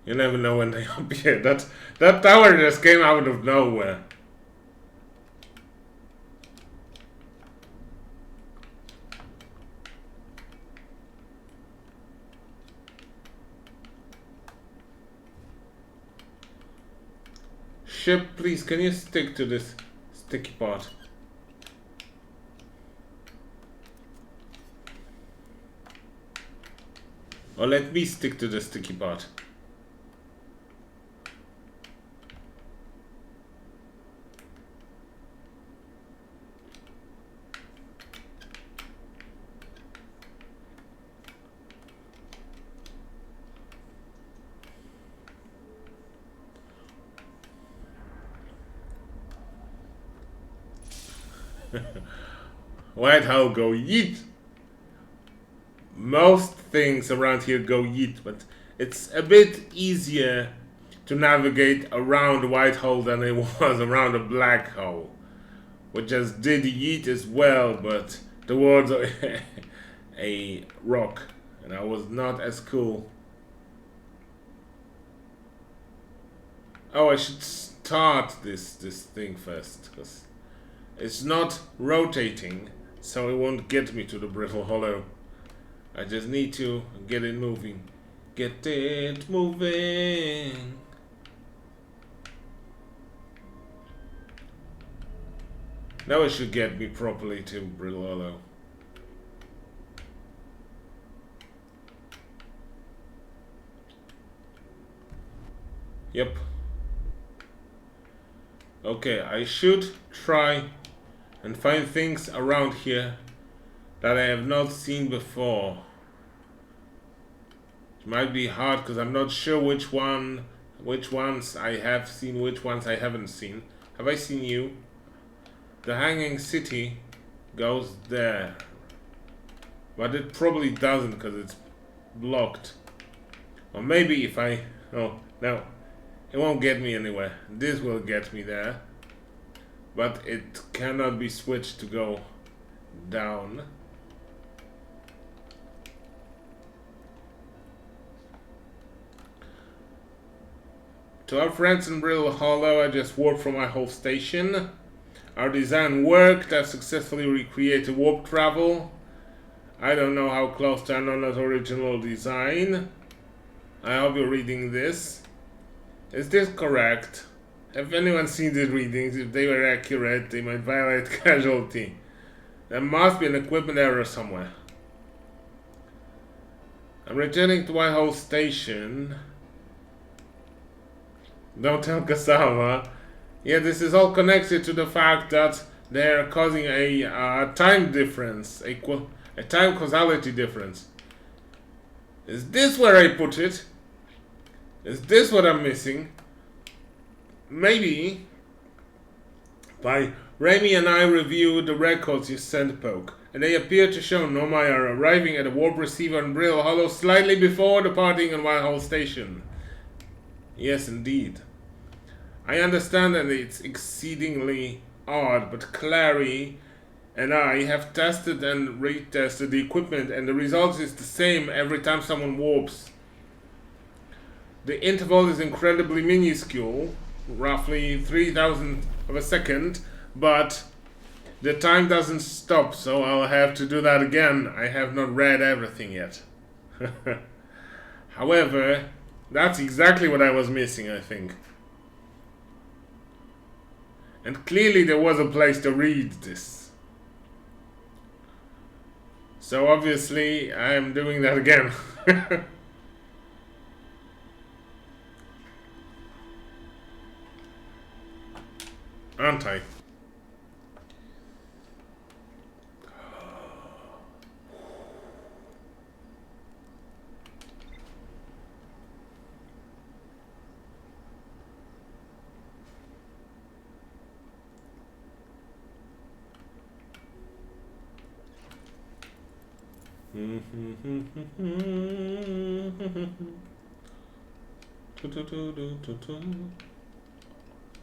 You never know when they appear. That tower just came out of nowhere. Ship, please, can you stick to this sticky part? Or let me stick to the sticky part. Whitehall go yeet. Most things around here go yeet, but it's a bit easier to navigate around Whitehall than it was around a black hole, which just did yeet as well, but towards a rock, and I was not as cool. Oh, I should start this thing first, because it's not rotating, so it won't get me to the brittle hollow. I just need to get it moving. Get it moving. Now it should get me properly to brittle hollow. Yep. Okay, I should try and find things around here that I have not seen before. It might be hard because I'm not sure which ones I have seen, which ones I haven't seen. Have I seen you? The Hanging City goes there, but it probably doesn't because it's blocked. Or maybe if I... oh, no, it won't get me anywhere. This will get me there, but it cannot be switched to go down. To our friends in Brittle Hollow, I just warped from my whole station. Our design worked. I've successfully recreated warp travel. I don't know how close to Anona's original design. I hope you're reading this. Is this correct? Have anyone seen these readings? If they were accurate, they might violate casualty. There must be an equipment error somewhere. I'm returning to Whitehall Station. Don't tell Cassava. Yeah, this is all connected to the fact that they're causing a time difference, a time causality difference. Is this where I put it? Is this what I'm missing? Maybe. Remy and I reviewed the records you sent Poke, and they appear to show Nomaya arriving at a warp receiver in Brittle Hollow slightly before departing on Whitehall Station. Yes, indeed. I understand that it's exceedingly odd, but Clary and I have tested and retested the equipment, and the result is the same every time someone warps. The interval is incredibly minuscule, roughly 3,000 of a second, but the time doesn't stop, so I'll have to do that again. I have not read everything yet. However, that's exactly what I was missing, I think. And clearly there was a place to read this. So obviously I am doing that again. Aren't I?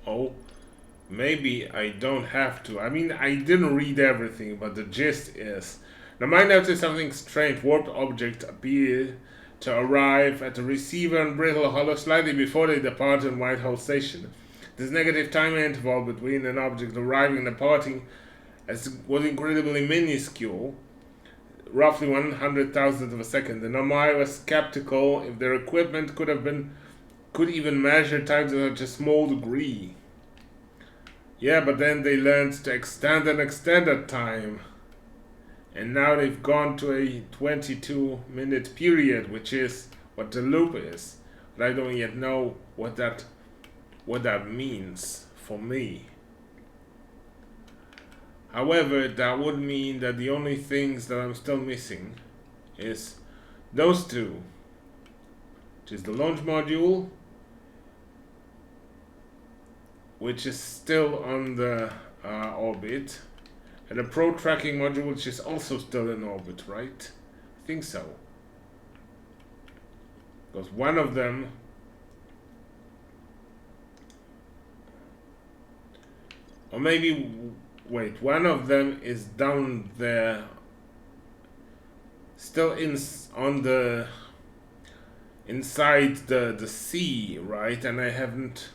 Oh, maybe I don't have to. I mean, I didn't read everything, but the gist is. Now, I noticed something strange. Warped objects appear to arrive at the receiver in Brittle Hollow slightly before they depart in Whitehall Station. This negative time interval between an object arriving and departing was incredibly minuscule, roughly 100,000th of a second. And Nomai was skeptical if their equipment could even measure time to such a small degree. Yeah, but then they learned to extend and extend that time. And now they've gone to a 22-minute period, which is what the loop is. But I don't yet know what that means for me. However, that would mean that the only things that I'm still missing is those two, which is the launch module, which is still on the orbit, and the probe tracking module, which is also still in orbit, right? I think so. Because one of them or maybe wait, one of them is down there, still inside the sea, right? And I haven't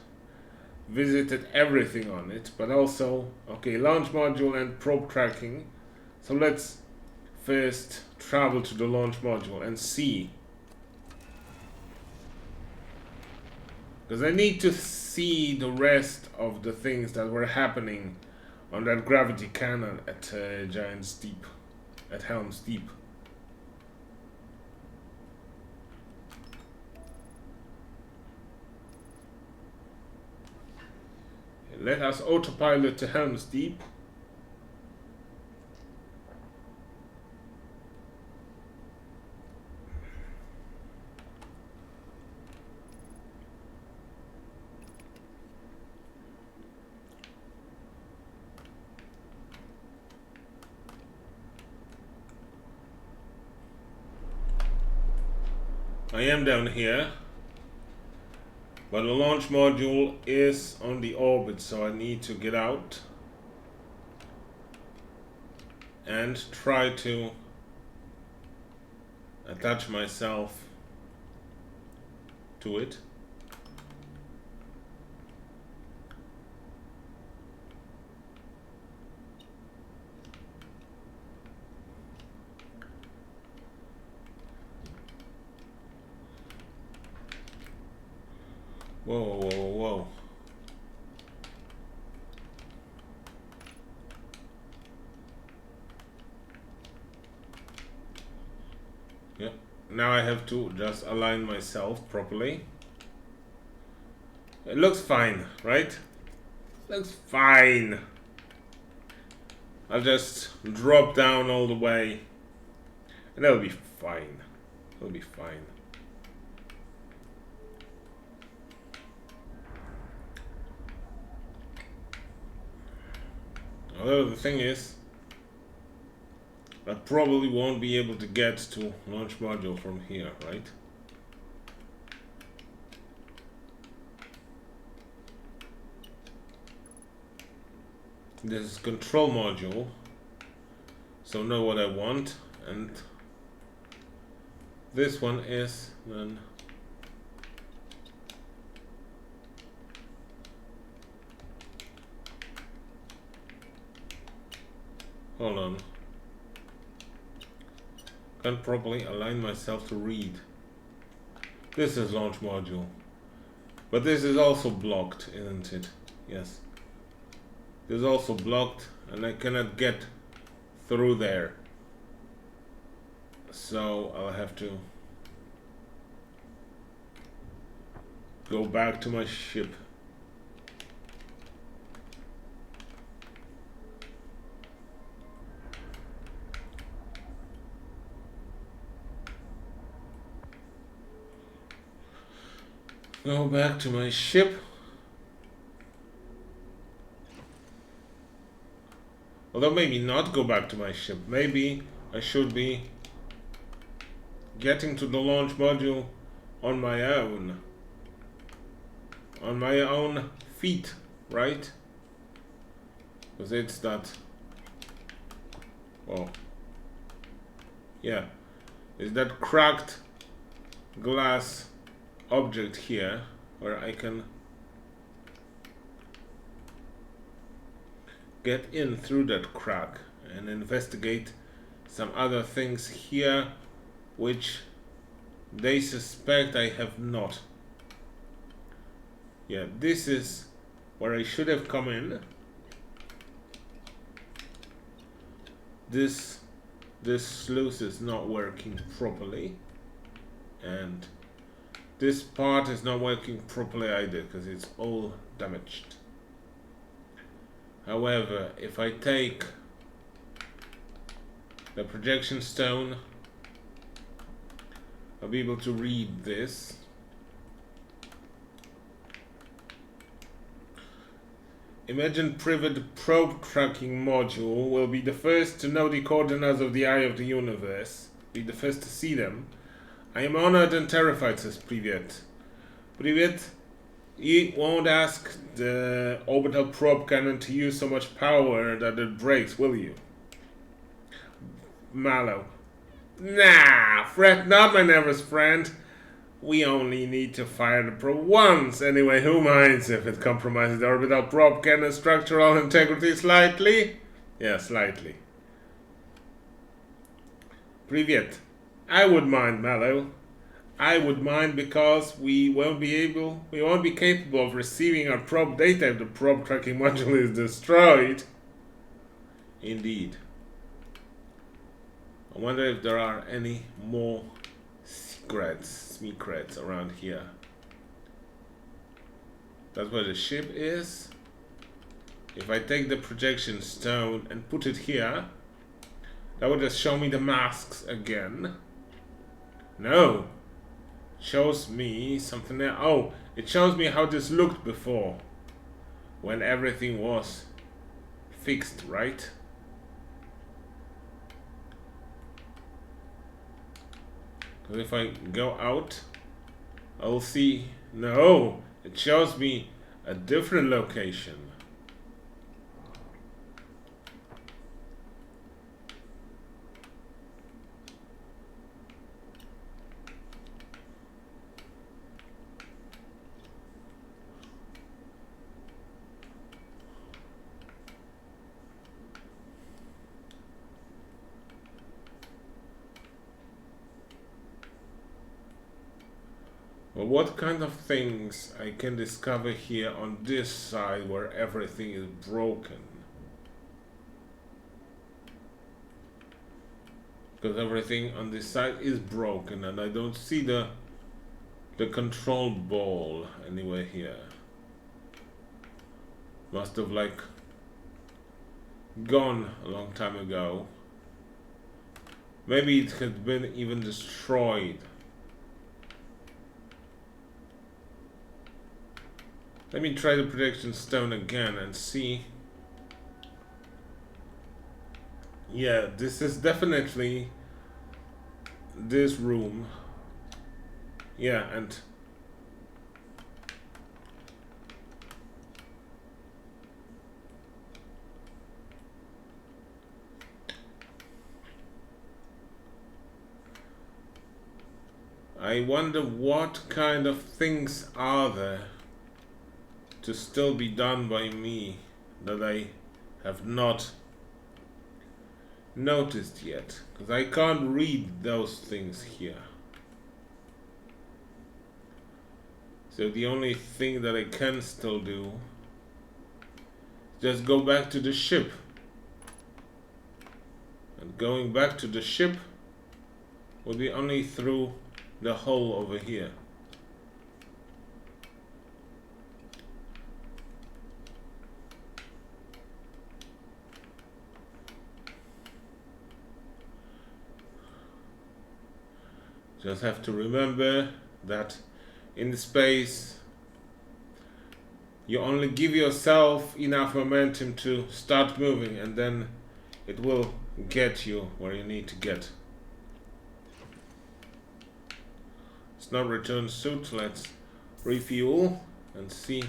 visited everything on it, but also, okay, launch module and probe tracking. So let's first travel to the launch module and see, because I need to see the rest of the things that were happening on that gravity cannon at Giant's Deep, at Helm's Deep. Let us autopilot to Helm's Deep. I am down here, but the launch module is on the orbit, so I need to get out and try to attach myself to it. Whoa, whoa, whoa, whoa. Yeah. Now I have to just align myself properly. It looks fine, right? Looks fine. I'll just drop down all the way. And that'll be fine. It'll be fine. Although the thing is, I probably won't be able to get to launch module from here, right? This is control module, so know what I want, and this one is then hold on. Can't properly align myself to read. This is launch module. But this is also blocked, isn't it? Yes. This is also blocked and I cannot get through there. So I'll have to go back to my ship. Go back to my ship. Although maybe not go back to my ship. Maybe I should be getting to the launch module on my own. On my own feet, right? Because it's that... Oh. Yeah. It's that cracked glass object here where I can get in through that crack and investigate some other things here which they suspect I have not. Yeah, this is where I should have come in. This sluice is not working properly, and this part is not working properly either because it's all damaged. However, if I take the projection stone, I'll be able to read this. Imagine private probe tracking module will be the first to know the coordinates of the eye of the universe, be the first to see them. I am honored and terrified, says Privet. Privet, you won't ask the orbital probe cannon to use so much power that it breaks, will you? Mallow. Nah, fret not, my nervous friend. We only need to fire the probe once. Anyway, who minds if it compromises the orbital probe cannon's structural integrity slightly? Yeah, slightly. Privet. I would mind, Mallow. I would mind because we won't be capable of receiving our probe data if the probe tracking module is destroyed. Indeed. I wonder if there are any more secrets around here. That's where the ship is. If I take the projection stone and put it here, that would just show me the masks again. No. It shows me something there. Oh, it shows me how this looked before. When everything was fixed, right? Because if I go out, I'll see... No! It shows me a different location. Well, what kind of things I can discover here on this side where everything is broken? Because everything on this side is broken and I don't see the control ball anywhere here. Must have like gone a long time ago. Maybe it had been even destroyed. Let me try the projection stone again and see. Yeah, this is definitely this room. Yeah, and I wonder what kind of things are there to still be done by me that I have not noticed yet, because I can't read those things here. So the only thing that I can still do is just go back to the ship. And going back to the ship will be only through the hole over here. Just have to remember that in space you only give yourself enough momentum to start moving and then it will get you where you need to get. It's not return suit. Let's refuel and see.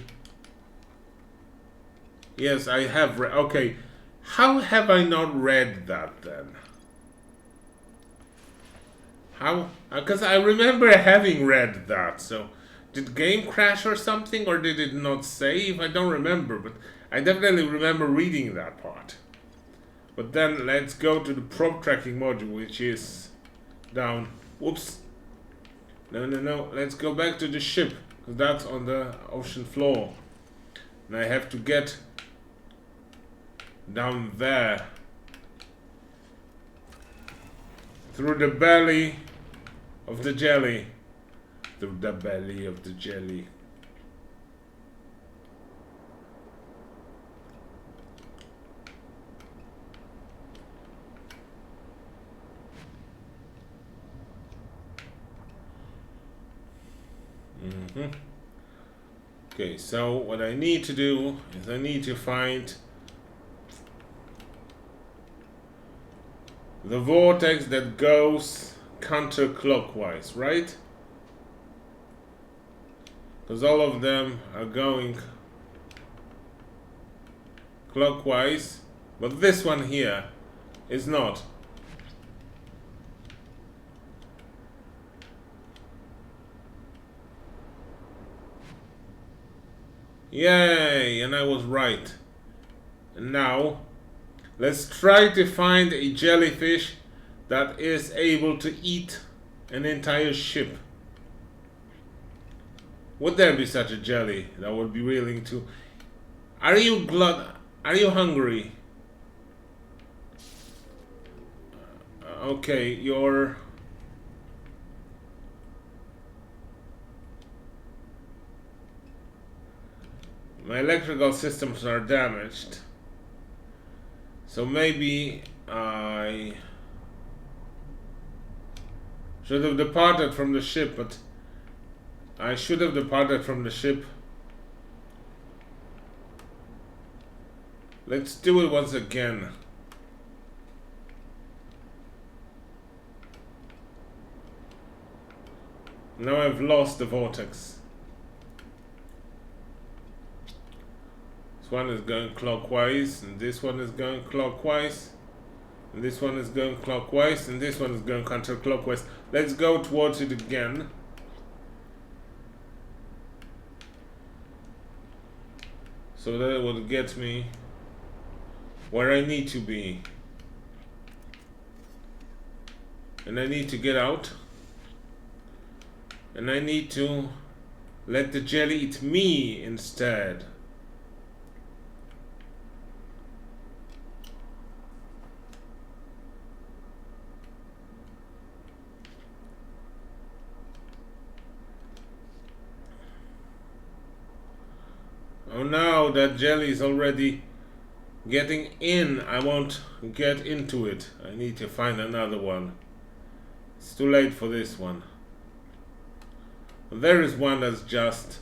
Yes, I have read. Okay, how have I not read that then? How? Because I remember having read that. So, did game crash or something, or did it not save? I don't remember, but I definitely remember reading that part. But then let's go to the probe tracking module, which is down. Whoops. No. Let's go back to the ship, because that's on the ocean floor. And I have to get down there. Through the belly of the jelly. Through the belly of the jelly. Okay, so what I need to do is I need to find the vortex that goes counterclockwise, right? Because all of them are going clockwise, but this one here is not. Yay, and I was right. And now, let's try to find a jellyfish that is able to eat an entire ship. Would there be such a jelly that would be willing to... Are you Are you hungry? Okay, you're... My electrical systems are damaged. So maybe I should have departed from the ship, but I should have departed from the ship. Let's do it once again. Now I've lost the vortex. This one is going clockwise, and this one is going clockwise, and this one is going clockwise, and this one is going counterclockwise. Let's go towards it again. So that it will get me where I need to be. And I need to get out. And I need to let the jelly eat me instead. Oh no, that jelly is already getting in. I won't get into it. I need to find another one. It's too late for this one. There is one that's just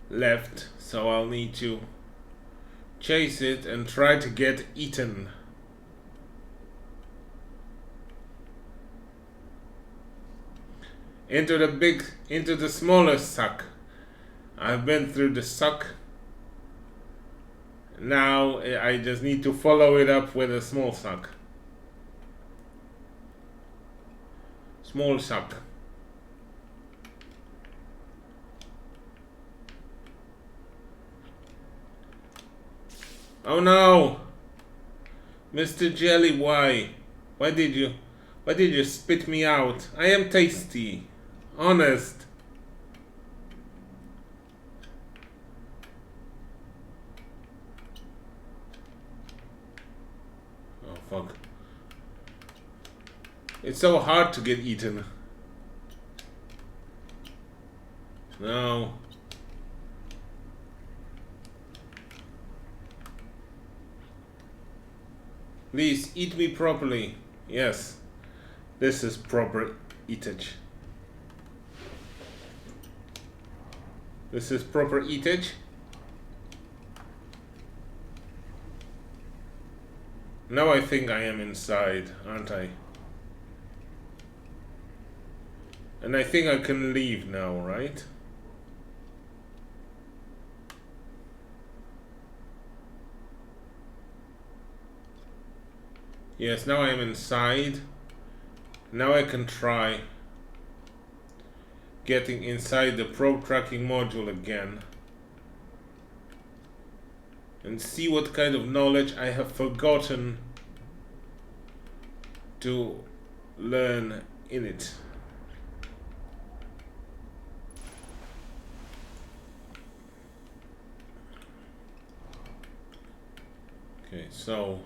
left, so I'll need to chase it and try to get eaten. Into the smaller suck. I've been through the suck. Now I just need to follow it up with a small suck. Small suck. Oh no! Mr. Jelly, why? Why did you spit me out? I am tasty. Honest. Oh fuck. It's so hard to get eaten. No. Please eat me properly. Yes. This is proper eatage. This is proper eatage. Now I think I am inside, aren't I? And I think I can leave now, right? Yes, now I am inside. Now I can try getting inside the probe tracking module again and see what kind of knowledge I have forgotten to learn in it. Okay, so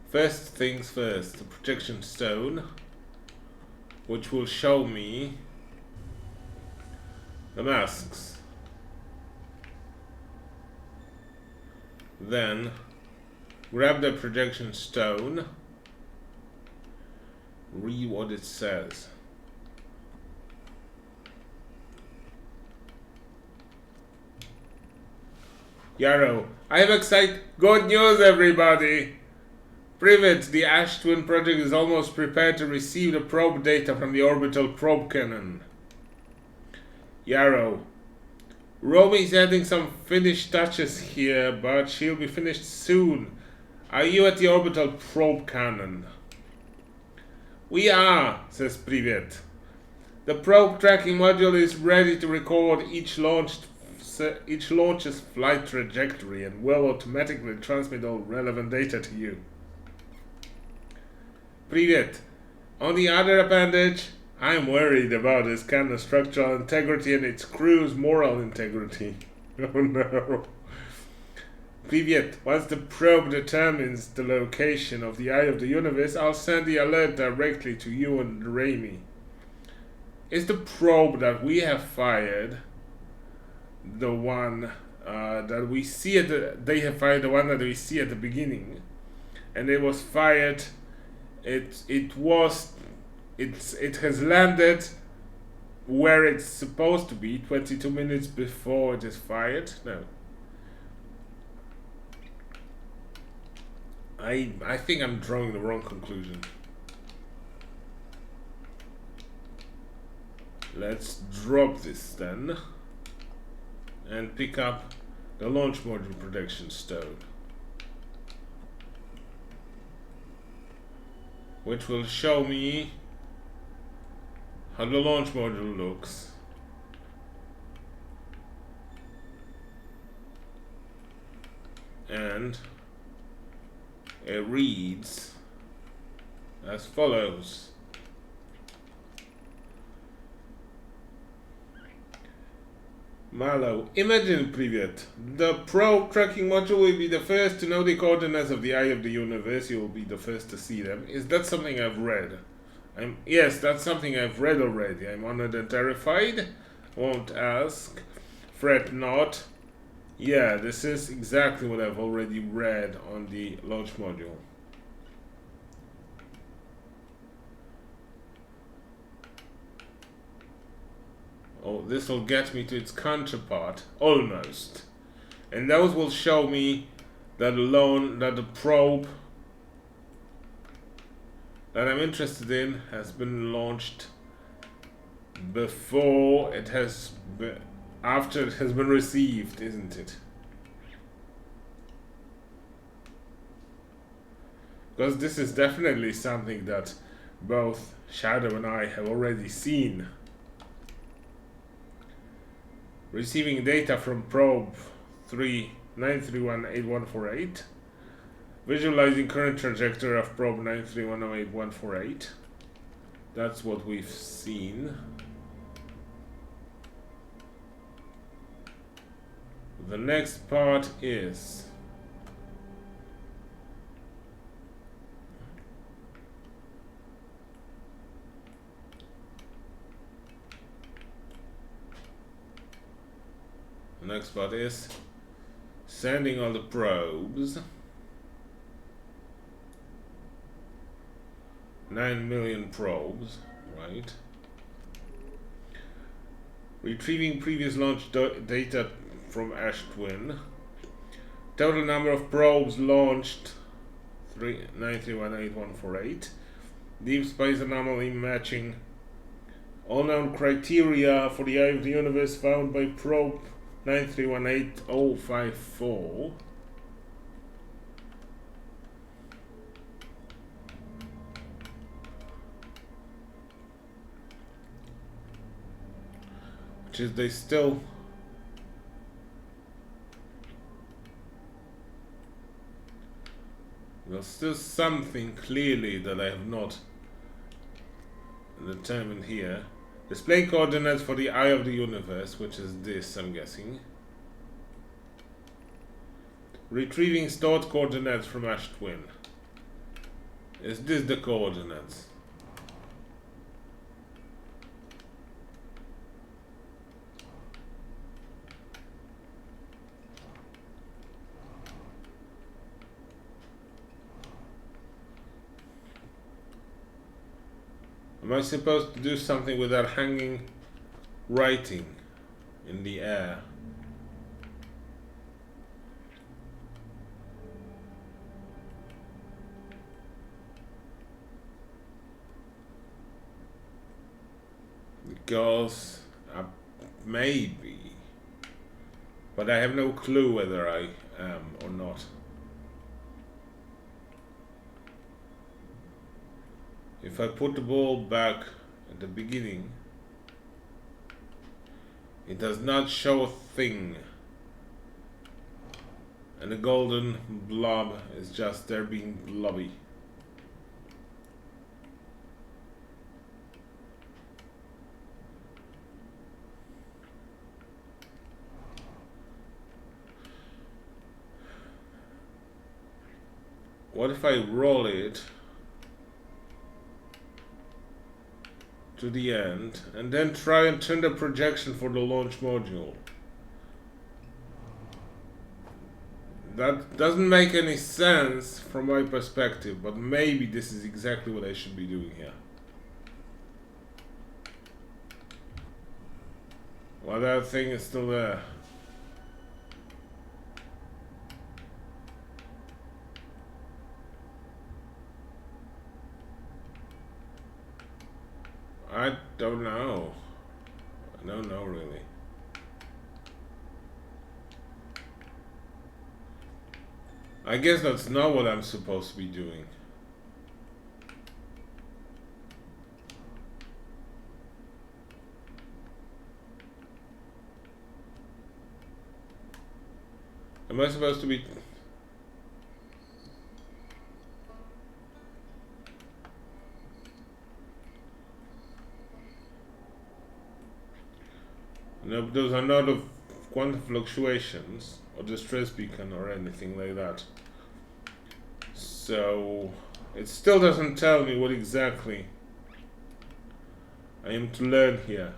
first things first, the projection stone, which will show me the masks. Then grab the projection stone, read what it says. Yarrow, I have good news, everybody! Privet, the Ash Twin project is almost prepared to receive the probe data from the orbital probe cannon. Yarrow, Romy is adding some finished touches here, but she'll be finished soon. Are you at the orbital probe cannon? We are, says Privet. The probe tracking module is ready to record each launch's flight trajectory and will automatically transmit all relevant data to you. Privet, on the other appendage, I'm worried about its cannon's structural integrity and its crew's moral integrity. Oh no. Privet, once the probe determines the location of the Eye of the Universe, I'll send the alert directly to you and Raimi. Is the probe that we have fired the one that we see they have fired the one that we see at the beginning, and it was fired. It has landed where it's supposed to be 22 minutes before it is fired. No, I think I'm drawing the wrong conclusion. Let's drop this then and pick up the launch module projection stone, which will show me how the launch module looks. And it reads as follows. Malo, imagine Privet. The probe tracking module will be the first to know the coordinates of the eye of the universe. You will be the first to see them. Is that something I've read? Yes, that's something I've read already. I'm honored and terrified. Won't ask. Fret not. Yeah, this is exactly what I've already read on the launch module. Oh, this will get me to its counterpart, almost. And those will show me that the probe that I'm interested in has been launched before it has been, after it has been received, isn't it? Because this is definitely something that both Shadow and I have already seen. Receiving data from probe 9318148. Visualizing current trajectory of probe 9310848. That's what we've seen. The next part is sending all the probes. 9 million probes, right? Retrieving previous launch data from Ash Twin. Total number of probes launched 9318148. Deep space anomaly matching all known criteria for the eye of the universe found by probe 9318054. Which is there's still something clearly that I have not determined here. Display coordinates for the eye of the universe, which is this, I'm guessing. Retrieving stored coordinates from Ash Twin. Is this the coordinates? Am I supposed to do something with that hanging writing in the air? Because maybe, but I have no clue whether I am or not. If I put the ball back at the beginning, it does not show a thing. And the golden blob is just there being blobby. What if I roll it to the end and then try and turn the projection for the launch module? That doesn't make any sense from my perspective, but maybe this is exactly what I should be doing here. Well, that thing is still there. I don't know. I don't know really. I guess that's not what I'm supposed to be doing. Am I supposed to be... No, those are not of quantum fluctuations or distress beacon or anything like that. So it still doesn't tell me what exactly I am to learn here.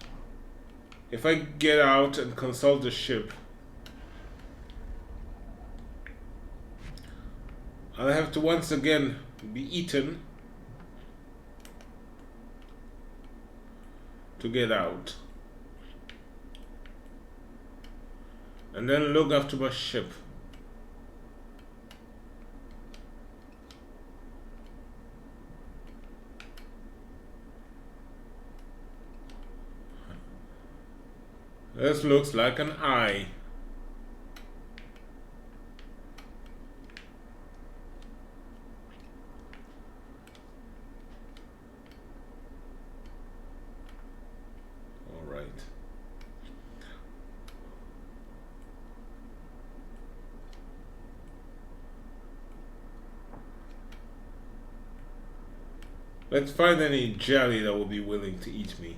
If I get out and consult the ship, I'll have to once again be eaten to get out. And then look after my ship. This looks like an eye. All right. Let's find any jelly that will be willing to eat me.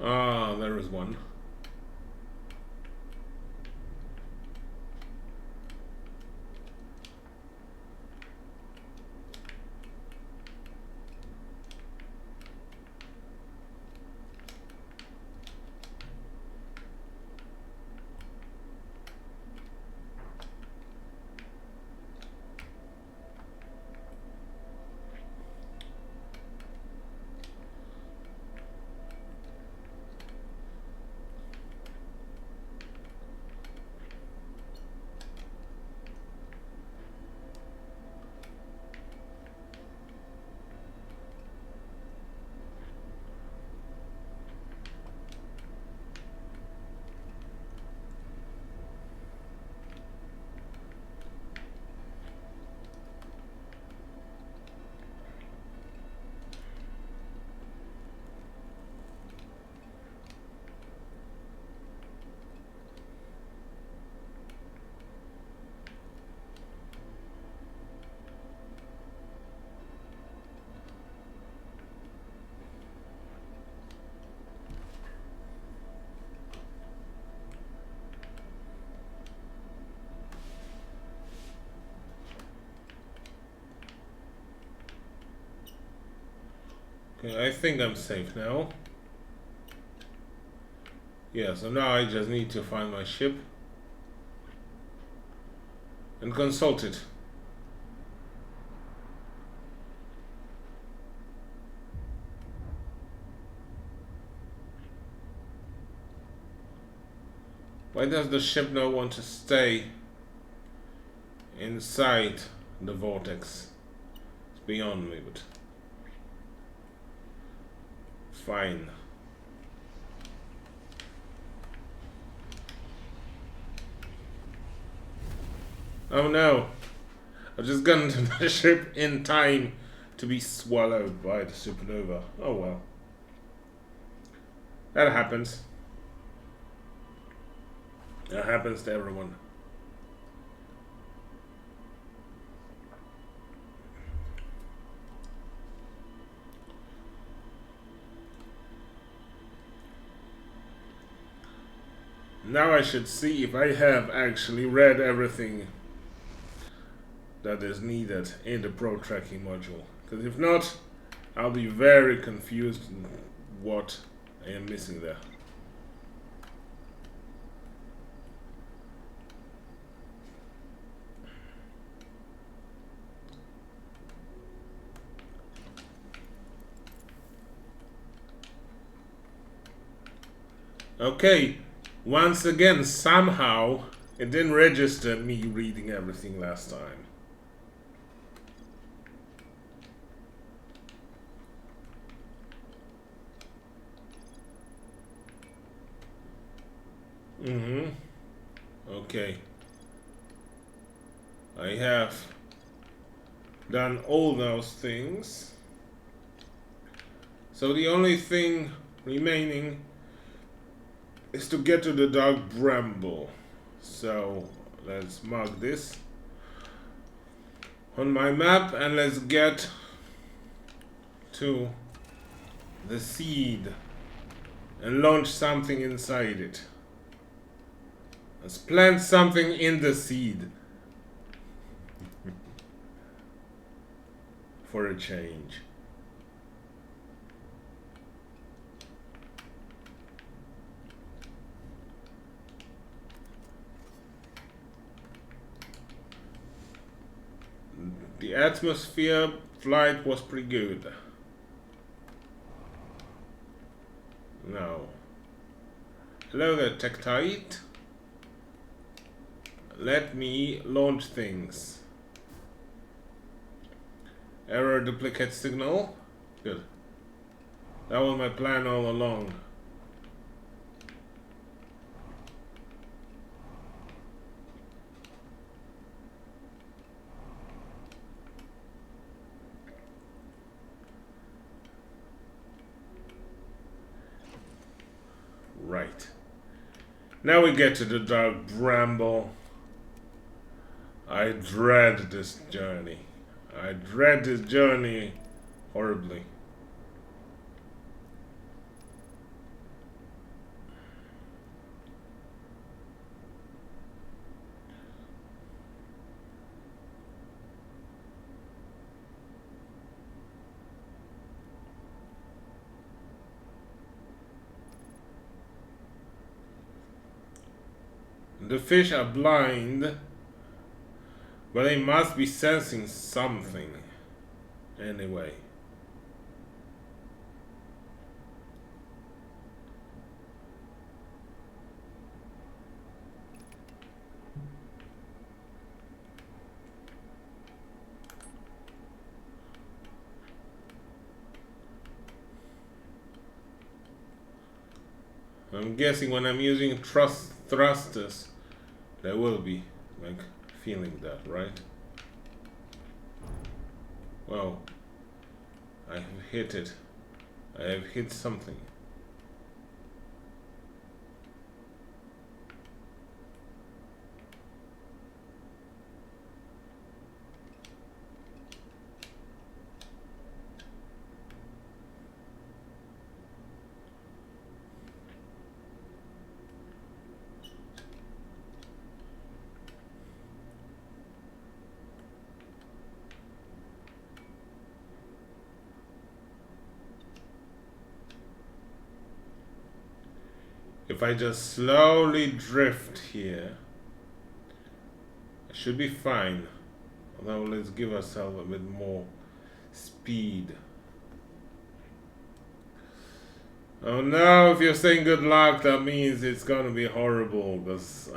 Ah, there is one. Okay, I think I'm safe now. Yeah, so now I just need to find my ship and consult it. Why does the ship not want to stay inside the vortex? It's beyond me, but fine. Oh no! I've just gotten to the ship in time to be swallowed by the supernova. Oh well. That happens. That happens to everyone. Now I should see if I have actually read everything that is needed in the pro tracking module. Because if not, I'll be very confused in what I am missing there. Okay, once again, somehow it didn't register me reading everything last time. Okay. I have done all those things. So the only thing remaining is to get to the dark bramble. So let's mark this on my map and let's get to the seed and launch something inside it. Let's plant something in the seed. For a change. The atmosphere flight was pretty good. Now, hello there, Tektite. Let me launch things. Error duplicate signal. Good. That was my plan all along. Right. Now we get to the dark bramble. I dread this journey. I dread this journey horribly. The fish are blind, but they must be sensing something. Anyway. I'm guessing when I'm using thrusters, there will be like feeling that, right? Well, I have hit it. I have hit something. If I just slowly drift here, I should be fine. Although let's give ourselves a bit more speed. Oh no, if you're saying good luck, that means it's gonna be horrible. Because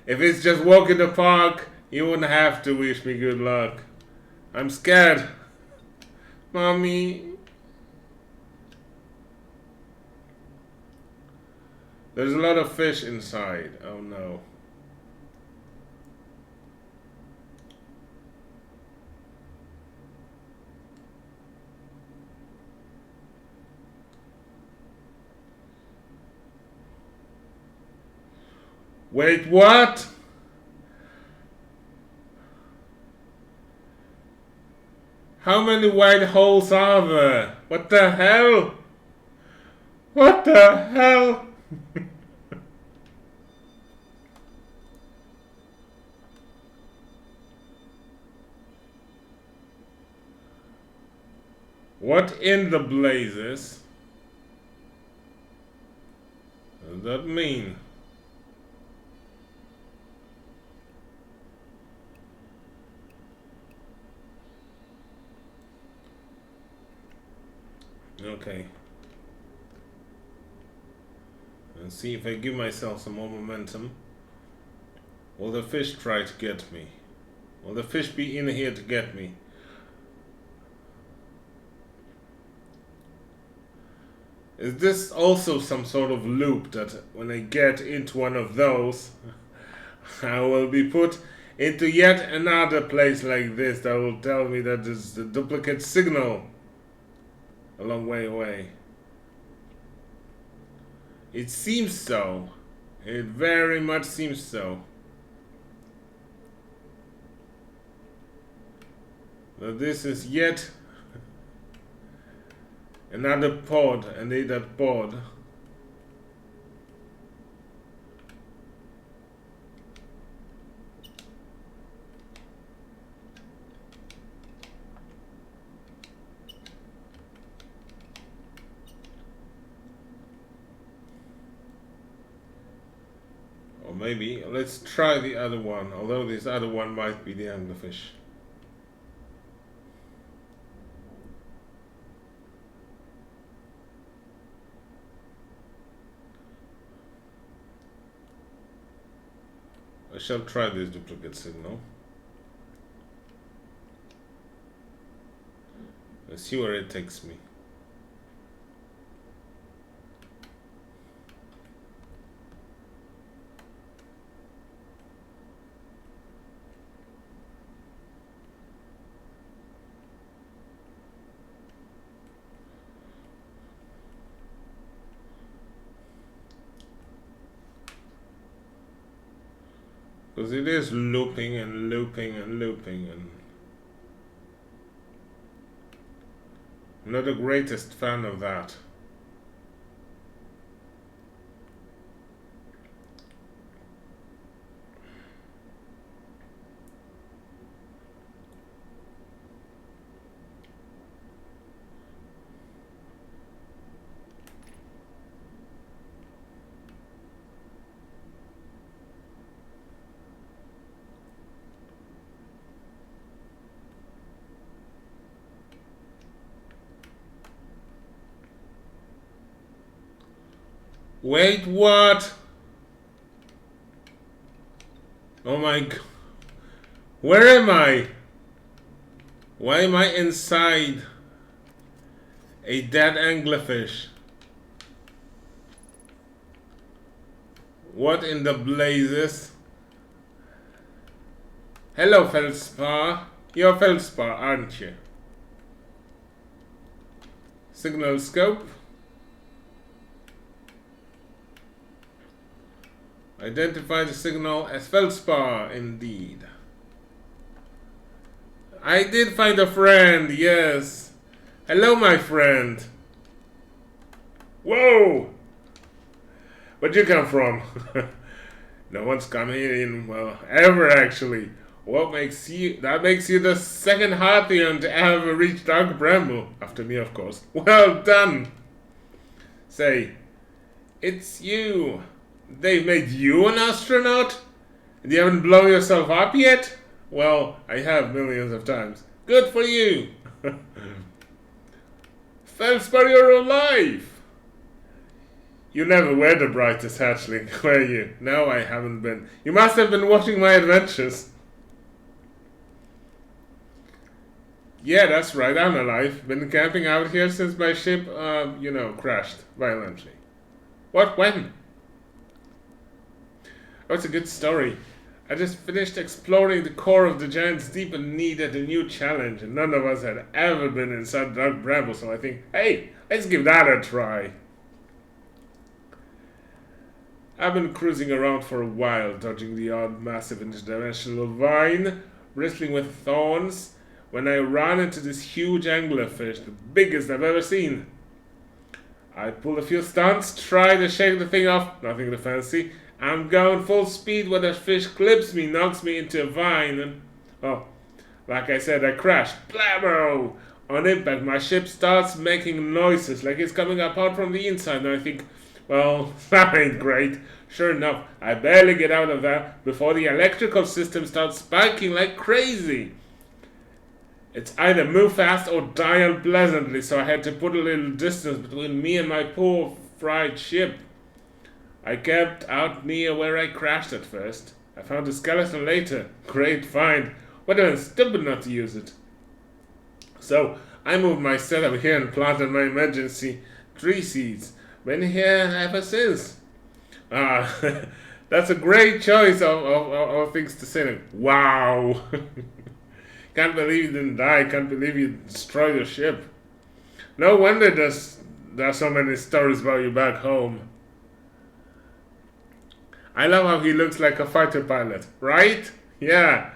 if it's just walk in the park, you wouldn't have to wish me good luck. I'm scared. Mommy. There's a lot of fish inside. Oh no. Wait, what? How many white holes are there? What the hell? What the hell? What in the blazes does that mean? Okay. And see if I give myself some more momentum. Will the fish try to get me? Will the fish be in here to get me? Is this also some sort of loop that when I get into one of those, I will be put into yet another place like this that will tell me that there's a duplicate signal a long way away? It seems so. It very much seems so. But this is yet Another pod. I need that pod. Or maybe, let's try the other one, although this other one might be the anglerfish. I shall try this duplicate signal. Let's see where it takes me. Because it is looping and looping and looping, and I'm not the greatest fan of that. Wait, what? Oh my god. Where am I? Why am I inside a dead anglerfish? What in the blazes? Hello, Feldspar. You're Feldspar, aren't you? Signal scope. Identify the signal as Feldspar, indeed. I did find a friend, yes. Hello, my friend. Whoa! Where'd you come from? No one's coming in, well, ever actually. What makes you, that makes you the second Harthian to ever reach Dark Bramble. After me, of course. Well done! Say, it's you. They've made you an astronaut? And you haven't blown yourself up yet? Well, I have millions of times. Good for you! Feldspar, you're alive! You never were the brightest hatchling, were you? No, I haven't been. You must have been watching my adventures. Yeah, that's right, I'm alive. Been camping out here since my ship, crashed violently. What? When? Oh, it's a good story. I just finished exploring the core of the Giant's Deep and needed a new challenge, and none of us had ever been inside Dark Bramble, so I think, hey, let's give that a try. I've been cruising around for a while, dodging the odd massive interdimensional vine, bristling with thorns, when I ran into this huge anglerfish, the biggest I've ever seen. I pulled a few stunts, tried to shake the thing off, nothing to fancy. I'm going full speed when the fish clips me, knocks me into a vine, and, oh, like I said, I crash. Blammo! On impact, my ship starts making noises like it's coming apart from the inside, and I think, well, that ain't great. Sure enough, I barely get out of that before the electrical system starts spiking like crazy. It's either move fast or die unpleasantly, so I had to put a little distance between me and my poor fried ship. I camped out near where I crashed at first. I found a skeleton later. Great find. Would have been stupid not to use it. So, I moved my setup here and planted my emergency tree seeds. Been here ever since. That's a great choice of things to say. Wow. Can't believe you didn't die. Can't believe you destroyed your ship. No wonder there's so many stories about you back home. I love how he looks like a fighter pilot, right? Yeah.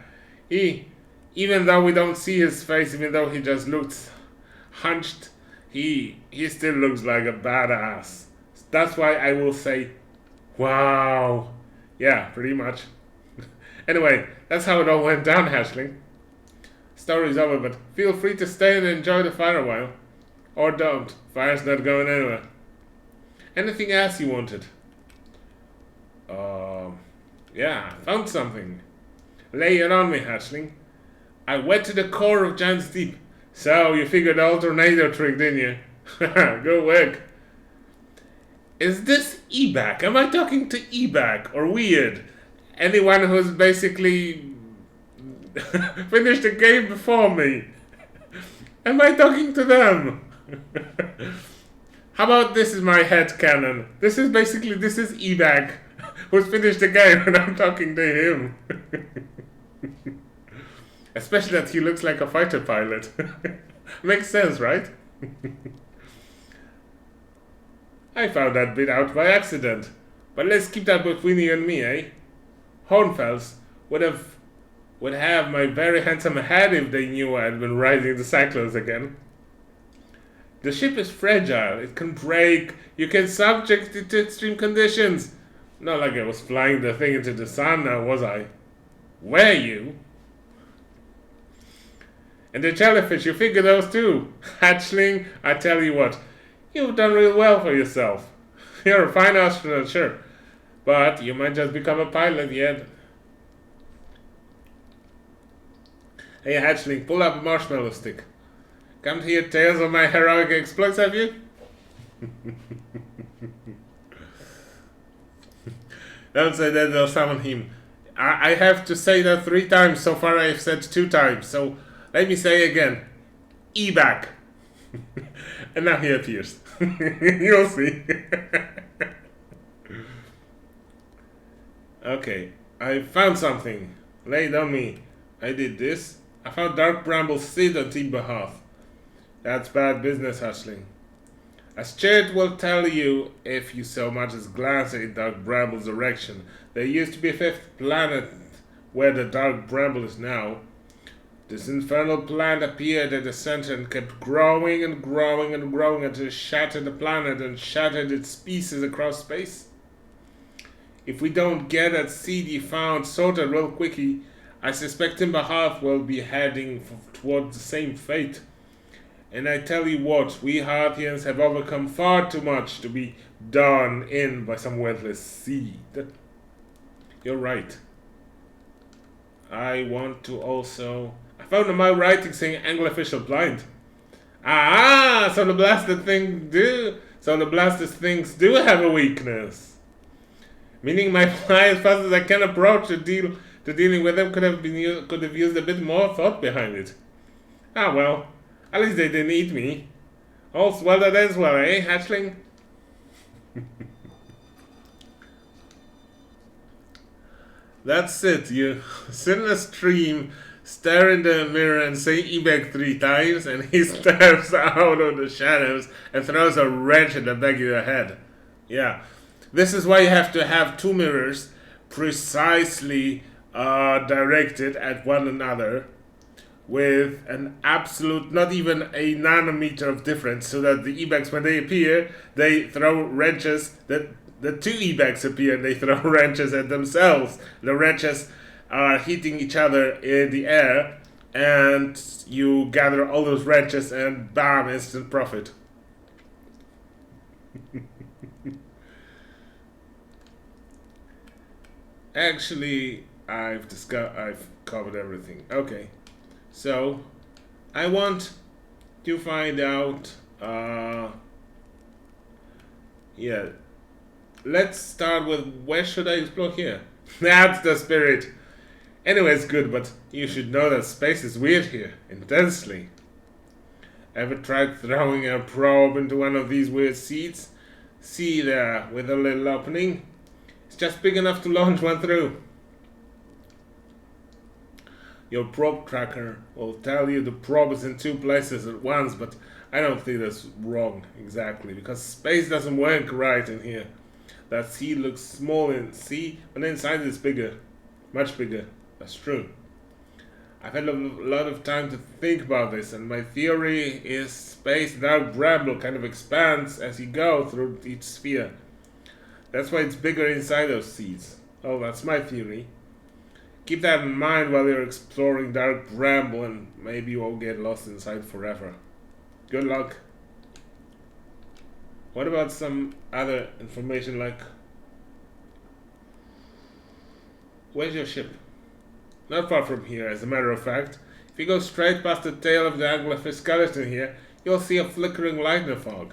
Even though we don't see his face, even though he just looks hunched, he still looks like a badass. That's why I will say, wow. Yeah, pretty much. Anyway, that's how it all went down, Hatchling. Story's over, but feel free to stay and enjoy the fire a while. Or don't. Fire's not going anywhere. Anything else you wanted? Yeah, found something. Lay it on me, Hatchling. I went to the core of Giant's Deep. So, you figured the old tornado trick, didn't you? Go work. Is this eBack? Am I talking to eBack or Weird? Anyone who's basically finished the game before me? Am I talking to them? How about this is my headcanon? This is eBack who's finished the game and I'm talking to him. Especially that he looks like a fighter pilot. Makes sense, right? I found that bit out by accident. But let's keep that between you and me, eh? Hornfels would have my very handsome head if they knew I had been riding the cyclones again. The ship is fragile. It can break. You can subject it to extreme conditions. Not like I was flying the thing into the sun now, was I? Were you? And the jellyfish, you figure those too. Hatchling, I tell you what, you've done real well for yourself. You're a fine astronaut, sure. But you might just become a pilot yet. Hey Hatchling, pull up a marshmallow stick. Come to hear tales of my heroic exploits, have you? Don't say that, they'll summon him. I have to say that 3 times. So far I have said 2 times. So let me say again. eBack. And now he appears. You'll see. Okay. I found something. Lay it on me. I did this. I found Dark Bramble's seed on Team Behalf. That's bad business, Hatchling. As Chert will tell you if you so much as glance in Dark Bramble's direction, there used to be a 5th planet where the Dark Bramble is now. This infernal plant appeared at the center and kept growing and growing and growing until it shattered the planet and shattered its species across space. If we don't get that seed he found sorted real quickly, I suspect Timberhalf will be heading toward the same fate. And I tell you what, we Hartians have overcome far too much to be done in by some worthless seed. You're right. I want to also... I found my writing saying Anglo-official blind. Ah, so the blasted things do have a weakness. Meaning my fly, as fast as I can approach to dealing with them, could have used a bit more thought behind it. Ah well. At least they didn't eat me. All's well that ends well, eh, Hatchling? That's it. You sit in a stream, stare in the mirror and say eBack 3 times, and he steps out of the shadows and throws a wrench at the back of your head. Yeah. This is why you have to have 2 mirrors precisely directed at one another, with an absolute, not even a nanometer of difference, so that the eBacks, when they appear, they throw wrenches, the 2 eBacks appear and they throw wrenches at themselves. The wrenches are hitting each other in the air, and you gather all those wrenches and bam, instant profit. Actually, I've covered everything. Okay. So, I want to find out, yeah, let's start with, where should I explore here? That's the spirit. Anyway, it's good, but you should know that space is weird here, intensely. Ever tried throwing a probe into one of these weird seeds? See there, with a little opening? It's just big enough to launch one through. Your probe tracker will tell you the probe is in 2 places at once, but I don't think that's wrong exactly, because space doesn't work right in here. That seed looks small in sea, but inside it's bigger. Much bigger. That's true. I've had a lot of time to think about this, and my theory is space dark bramble kind of expands as you go through each sphere. That's why it's bigger inside those seeds. Oh, that's my theory. Keep that in mind while you're exploring dark bramble, and maybe you won't get lost inside forever. Good luck. What about some other information like... Where's your ship? Not far from here, as a matter of fact. If you go straight past the tail of the anglerfish skeleton here, you'll see a flickering light in the fog.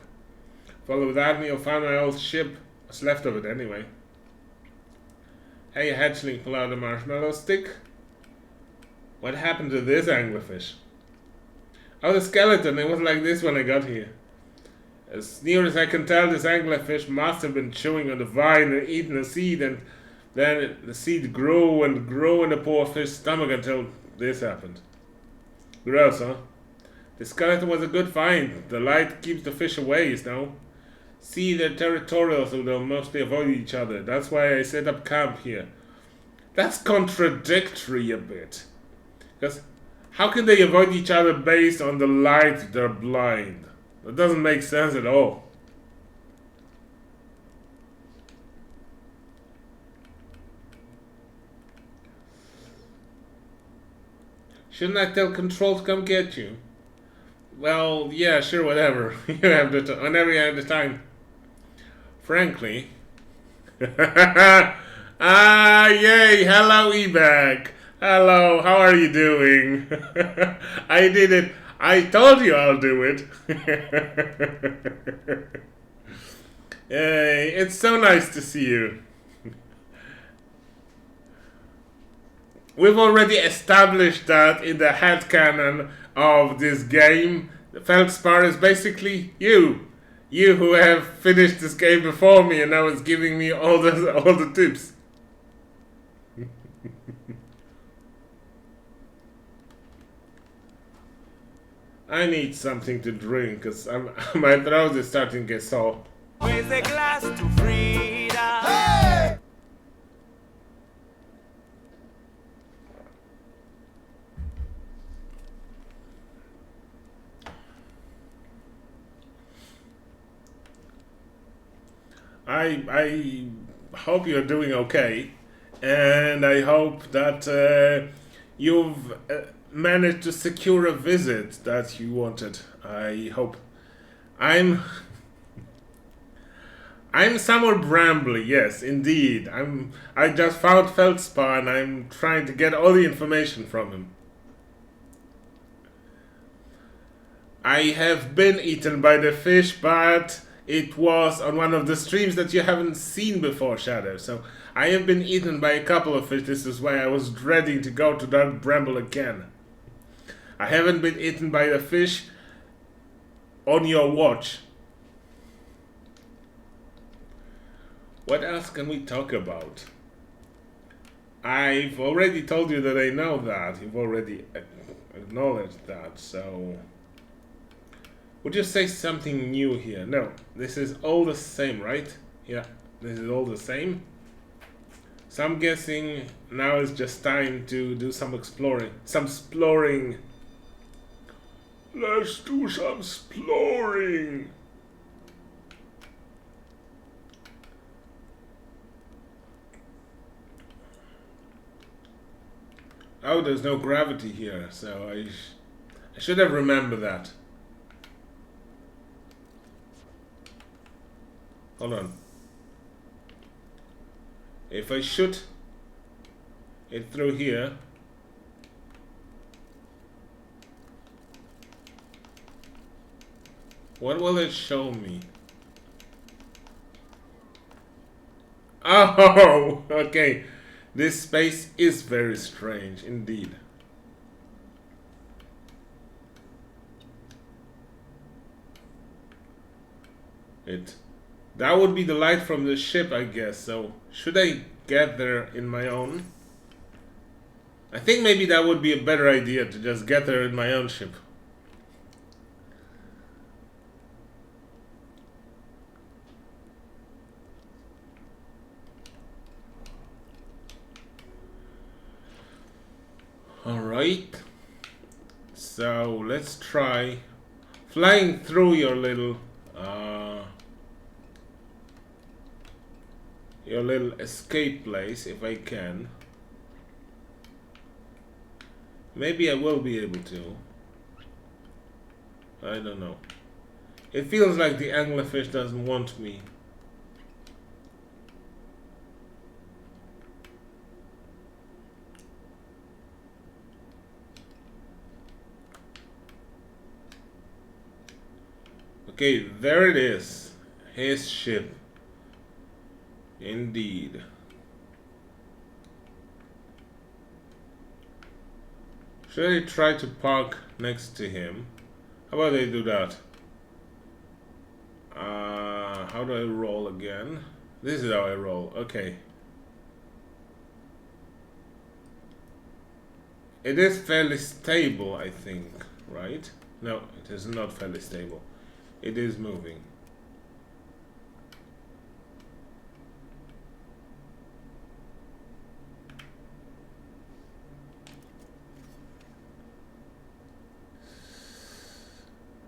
Follow that and you'll find my old ship. What's left of it, anyway. Hey, hatchling, pull out a marshmallow stick. What happened to this anglerfish? Oh, the skeleton. It was like this when I got here. As near as I can tell, this anglerfish must have been chewing on the vine and eating a seed, and then the seed grew and grew in the poor fish's stomach until this happened. Gross, huh? The skeleton was a good find. The light keeps the fish away, you know. See, they're territorial, so they'll mostly avoid each other. That's why I set up camp here. That's contradictory a bit. Because how can they avoid each other based on the light they're blind? That doesn't make sense at all. Shouldn't I tell Control to come get you? Well, yeah, sure, whatever. You have the whenever you have the time. Frankly. Ah, yay! Hello, eBag. Hello, how are you doing? I did it. I told you I'll do it. Hey, it's so nice to see you. We've already established that in the headcanon of this game, the Feldspar is basically you. You who have finished this game before me and now is giving me all the tips. I need something to drink because my throat is starting to get sore. Raise a glass to freedom. Hey! I hope you're doing okay, and I hope that you've managed to secure a visit that you wanted. I hope. I'm somewhere brambly, yes, indeed. I just found Feldspar and I'm trying to get all the information from him. I have been eaten by the fish, but it was on one of the streams that you haven't seen before, Shadow. So I have been eaten by a couple of fish. This is why I was dreading to go to Dark Bramble again. I haven't been eaten by the fish on your watch. What else can we talk about? I've already told you that I know that. You've already acknowledged that, so... Would you say something new here? No, this is all the same, right? Yeah, this is all the same. So I'm guessing now is just time to do some exploring. Some exploring. Let's do some exploring. Oh, there's no gravity here, so I should have remembered that. Hold on. If I shoot it through here, what will it show me? Oh, okay. This space is very strange indeed. That would be the light from the ship, I guess. So, should I get there in my own? I think maybe that would be a better idea, to just get there in my own ship. Alright. So let's try flying through your little escape place if I can. Maybe I will be able to. I don't know. It feels like the anglerfish doesn't want me. Okay, there it is. His ship. Indeed. Should I try to park next to him? How about I do that? How do I roll again? This is how I roll. Okay. It is fairly stable, I think, right? No, it is not fairly stable. It is moving.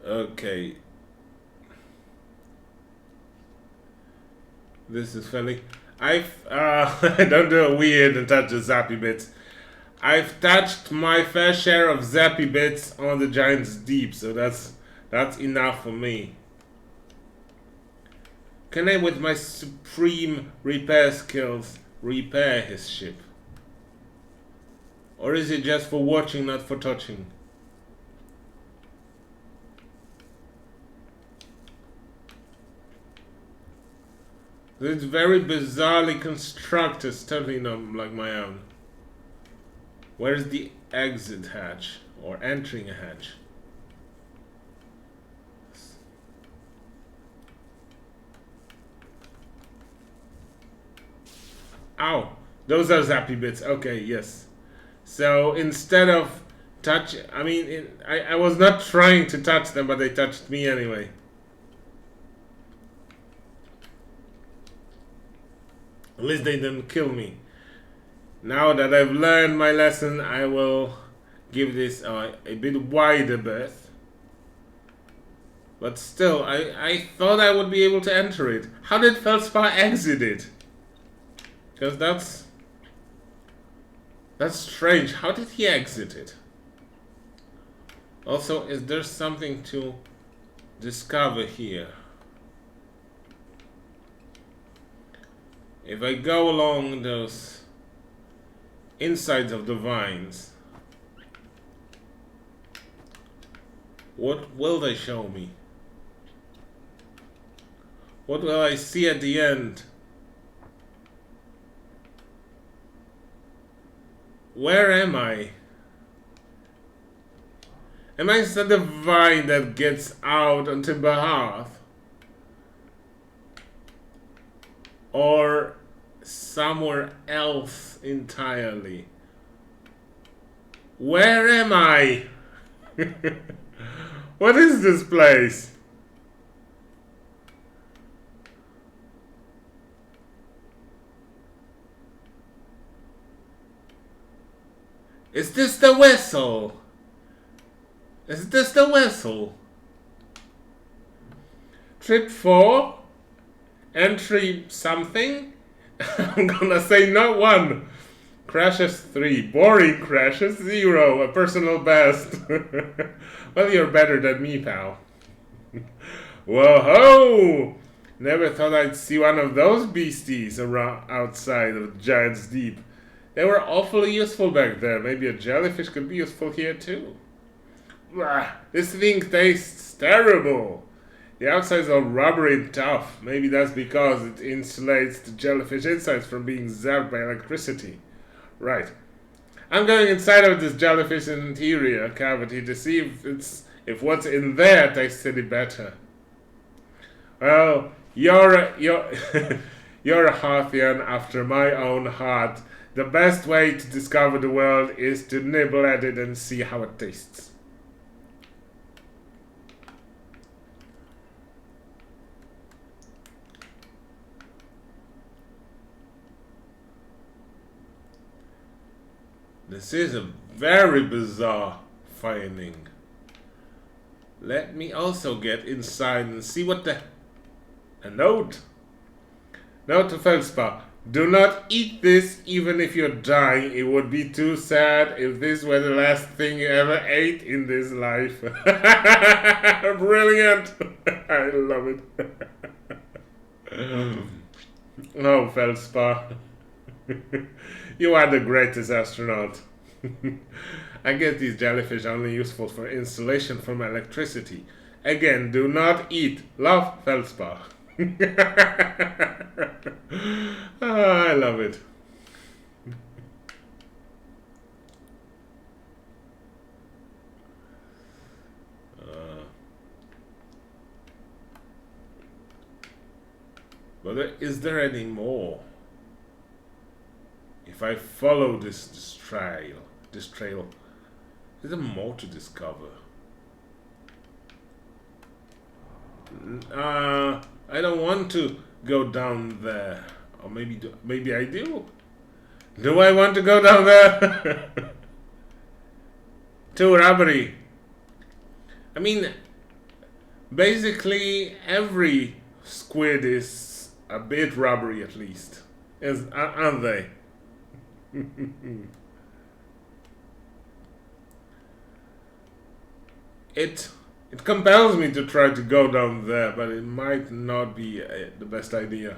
Okay. This is fairly... I don't do a weird and touch the zappy bits. I've touched my fair share of zappy bits on the Giant's Deep, so that's enough for me. Can I, with my supreme repair skills, repair his ship? Or is it just for watching, not for touching? It's very bizarrely constructed, totally not like my own. Where's the exit hatch? Or entering a hatch? Ow! Those are zappy bits. Okay, yes. So instead of touch... I mean, I was not trying to touch them, but they touched me anyway. At least they didn't kill me. Now that I've learned my lesson, I will give this a bit wider berth. But still, I thought I would be able to enter it. How did Feldspar exit it? Because that's strange. How did he exit it? Also, is there something to discover here? If I go along those insides of the vines, what will they show me? What will I see at the end? Where am I? Am I still the vine that gets out on Timber Hearth? Or somewhere else entirely? Where am I? What is this place? Is this the vessel? Is this the vessel? Trip 4? Entry something? I'm gonna say not 1. Crashes 3. Boring crashes 0. A personal best. Well, you're better than me, pal. Whoa-ho! Never thought I'd see one of those beasties around outside of Giant's Deep. They were awfully useful back then. Maybe a jellyfish could be useful here too. Blah, this thing tastes terrible. The outside's all rubbery and tough. Maybe that's because it insulates the jellyfish insides from being zapped by electricity. Right. I'm going inside of this jellyfish interior cavity to see if what's in there tastes any better. Well, you're a Hearthian after my own heart. The best way to discover the world is to nibble at it and see how it tastes. This is a very bizarre finding. Let me also get inside and see what the... A note. Note to Feldspar. Do not eat this even if you're dying. It would be too sad if this were the last thing you ever ate in this life. Brilliant. I love it. Oh, Feldspar. You are the greatest astronaut. I guess these jellyfish are only useful for insulation from electricity. Again, do not eat. Love, Feldspar. Oh, I love it. But is there any more? If I follow this trail, is there more to discover? I don't want to go down there. Or maybe I do. Do I want to go down there? Too rubbery. I mean, basically every squid is a bit rubbery at least. Aren't they? It compels me to try to go down there, but it might not be the best idea.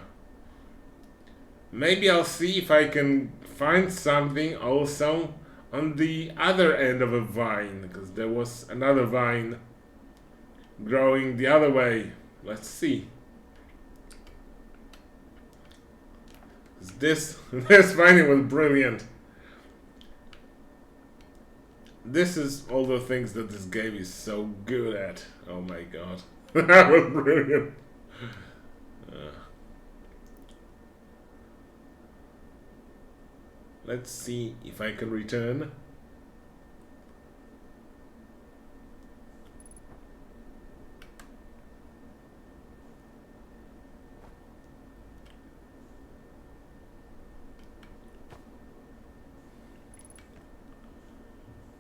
Maybe I'll see if I can find something also on the other end of a vine, because there was another vine growing the other way. Let's see. This finding was brilliant. This is all the things that this game is so good at. Oh my god. That was brilliant. Let's see if I can return.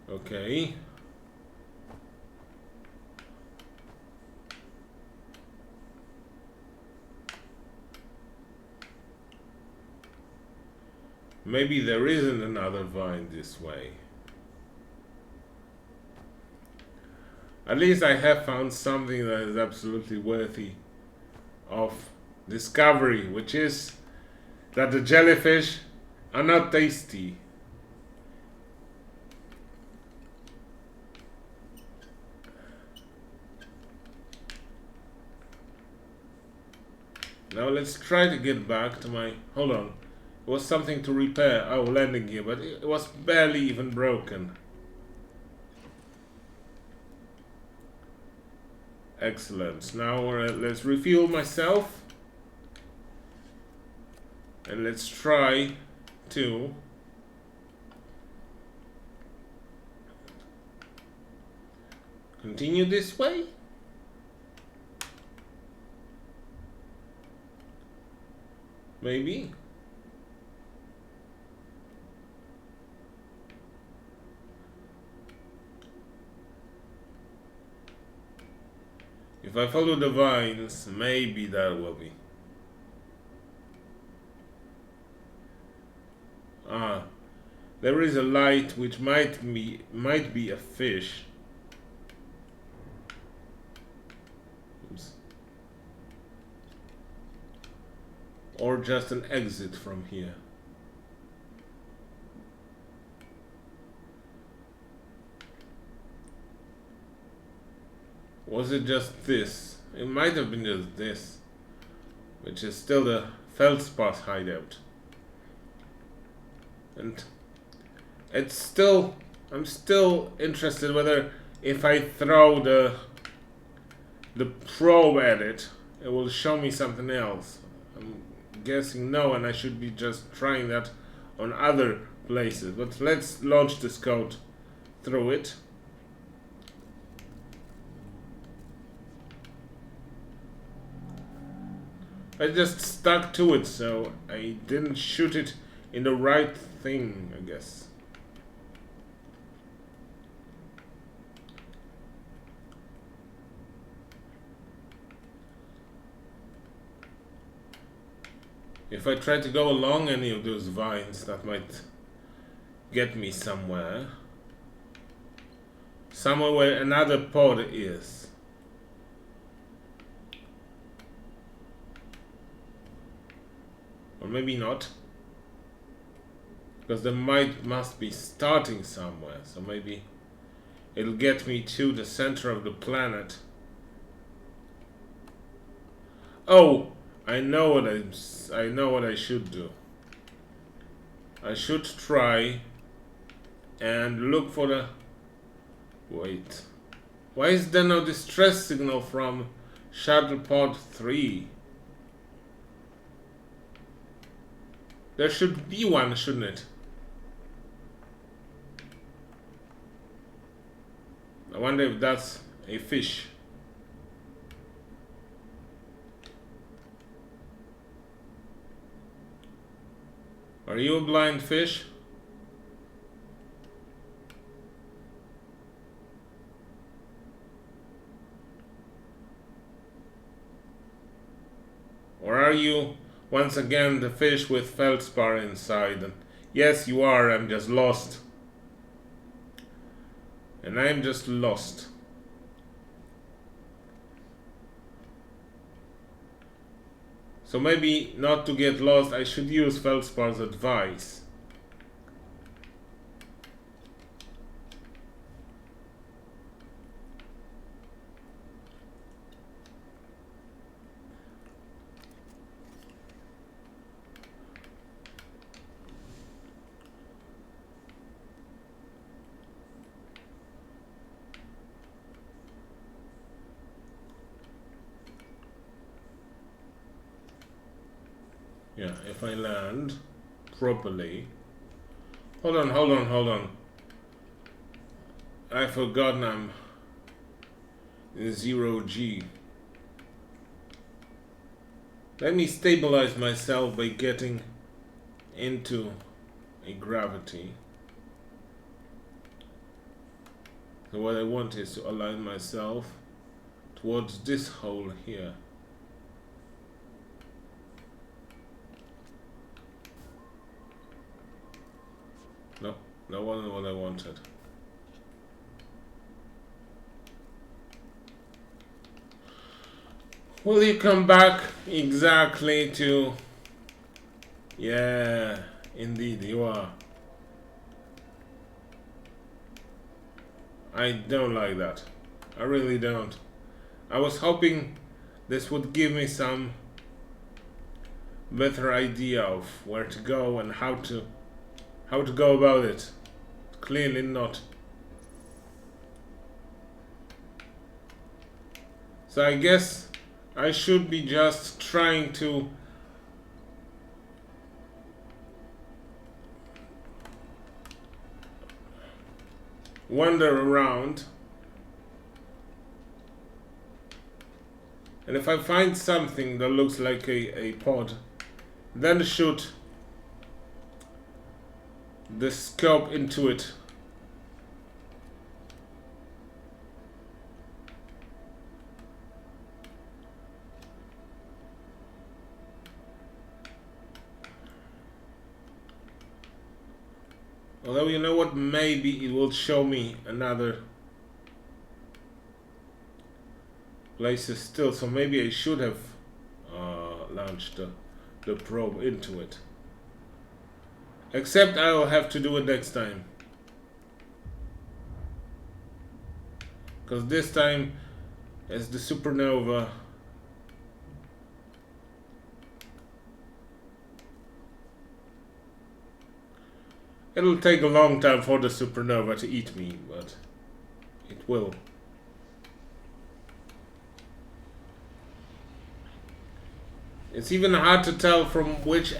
Okay. Maybe there isn't another vine this way. At least I have found something that is absolutely worthy of discovery, which is that the jellyfish are not tasty. Now let's try to get back to my... Hold on. It was something to repair. Oh, landing gear, but it was barely even broken. Excellent. Now let's refuel myself. And let's try to... continue this way? Maybe. If I follow the vines, maybe that will be. Ah, there is a light which might be a fish. Oops. Or just an exit from here. Was it just this? It might have been just this, which is still the Feldspar's hideout. And it's still, I'm still interested whether if I throw the probe at it, it will show me something else. I'm guessing no, and I should be just trying that on other places. But let's launch this code through it. I just stuck to it, so I didn't shoot it in the right thing, I guess. If I try to go along any of those vines, that might get me somewhere. Somewhere where another pod is. Or maybe not. Because the must be starting somewhere. So maybe it'll get me to the center of the planet. Oh, I know what I should do. I should try and look for the... Wait. Why is there no distress signal from Shuttle Pod 3? There should be one, shouldn't it? I wonder if that's a fish. Are you a blind fish? Or are you once again the fish with feldspar inside? And yes, you are. I'm just lost. And I'm just lost. So maybe not to get lost, I should use Feldspar's advice. Yeah, if I land properly. Hold on. I've forgotten I'm in 0G. Let me stabilize myself by getting into a gravity. So what I want is to align myself towards this hole here. No, that wasn't what I wanted. Will you come back exactly to... Yeah, indeed you are. I don't like that. I really don't. I was hoping this would give me some better idea of where to go and how to go about it. Clearly not. So I guess I should be just trying to wander around, and if I find something that looks like a pod, then shoot the scope into it. Although, you know what, maybe it will show me another places still, so maybe I should have launched the probe into it. Except I will have to do it next time. Because this time, as the supernova, it'll take a long time for the supernova to eat me, but it will. It's even hard to tell from which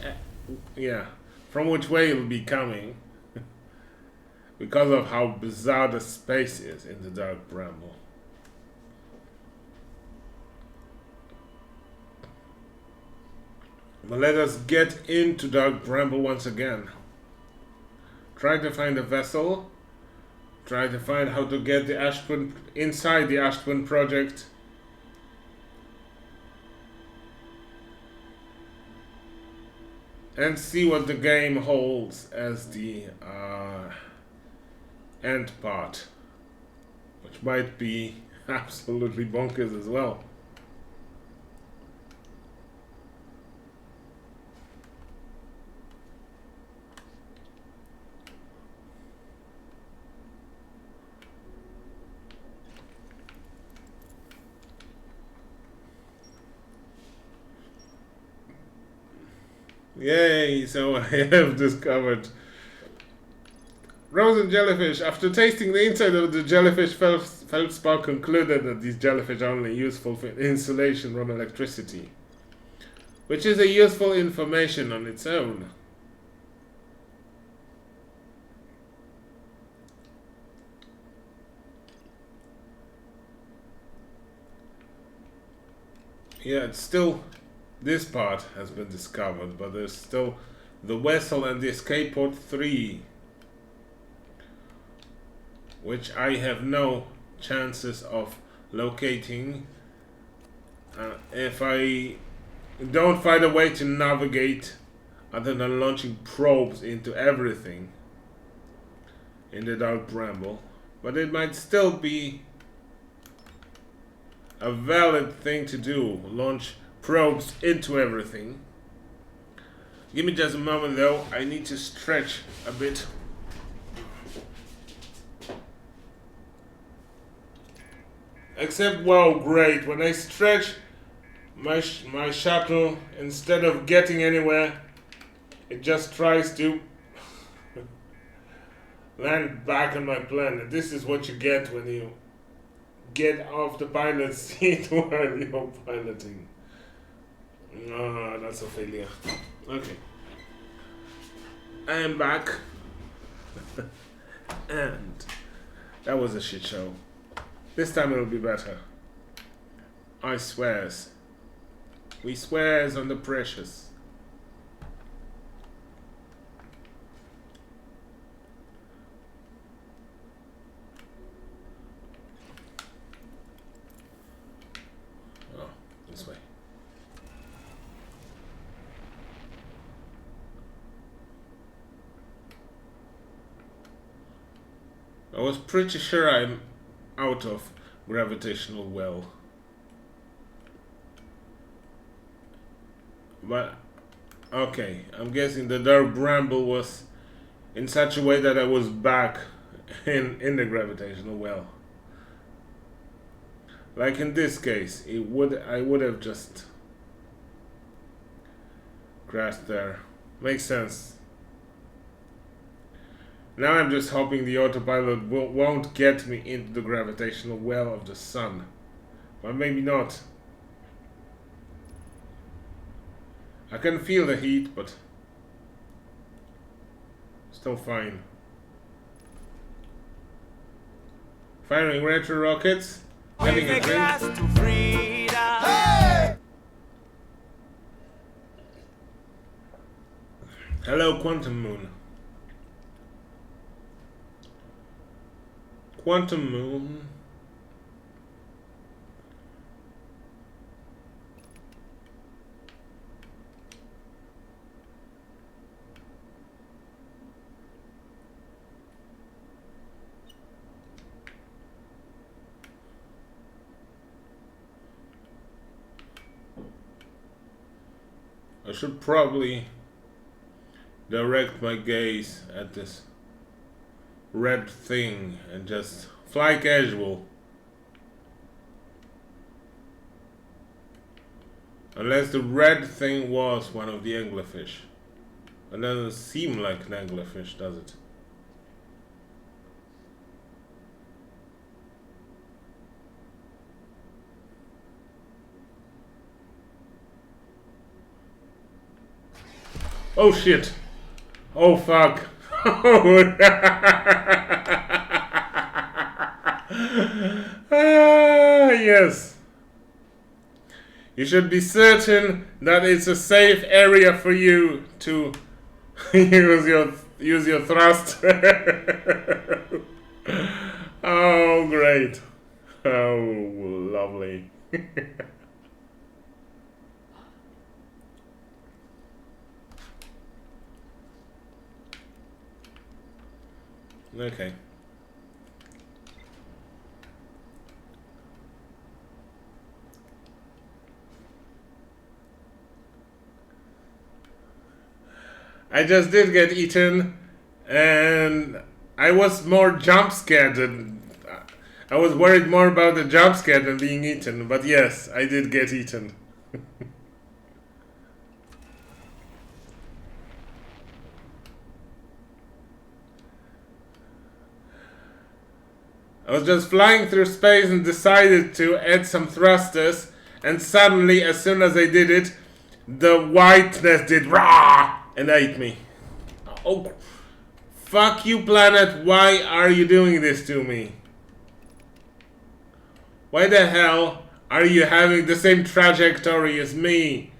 way it'll be coming. Because of how bizarre the space is in the Dark Bramble. But let us get into Dark Bramble once again. Try to find a vessel. Try to find how to get the Ashburn inside the Ashburn project. and see what the game holds as the end part, which might be absolutely bonkers as well. Yay, so I have discovered Frozen jellyfish. After tasting the inside of the jellyfish, Feldspar concluded that these jellyfish are only useful for insulation from electricity, which is a useful information on its own. Yeah, it's still... This part has been discovered, but there's still the vessel and the escape port 3, which I have no chances of locating if I don't find a way to navigate other than launching probes into everything in the dark bramble. But it might still be a valid thing to do, launch probes into everything. Give me just a moment though, I need to stretch a bit. Except, wow, great, when I stretch my shuttle, instead of getting anywhere, it just tries to land back on my planet. This is what you get when you get off the pilot seat while you're piloting. Ah, that's a failure. Okay. I am back. And that was a shit show. This time it'll be better. I swears. We swears on the precious. Oh, this way. I was pretty sure I'm out of gravitational well. But, okay, I'm guessing the dark bramble was in such a way that I was back in the gravitational well. Like in this case, I would have just crashed there. Makes sense. Now I'm just hoping the autopilot won't get me into the gravitational well of the sun. But maybe not. I can feel the heat, but still fine. Firing retro rockets. Having a drink. To freedom. Hey! Hello, Quantum Moon. Quantum Moon. I should probably direct my gaze at this red thing and just fly casual. Unless the red thing was one of the anglerfish. It doesn't seem like an anglerfish, does it? Oh shit! Oh fuck! Yes. You should be certain that it's a safe area for you to use your thrust. Oh great! Oh lovely. Okay. I just did get eaten, and I was more jump scared than I was worried more about the jump scare than being eaten. But yes, I did get eaten. I was just flying through space and decided to add some thrusters, and suddenly, as soon as I did it, the whiteness did rah and ate me. Oh, fuck you, planet! Why are you doing this to me? Why the hell are you having the same trajectory as me?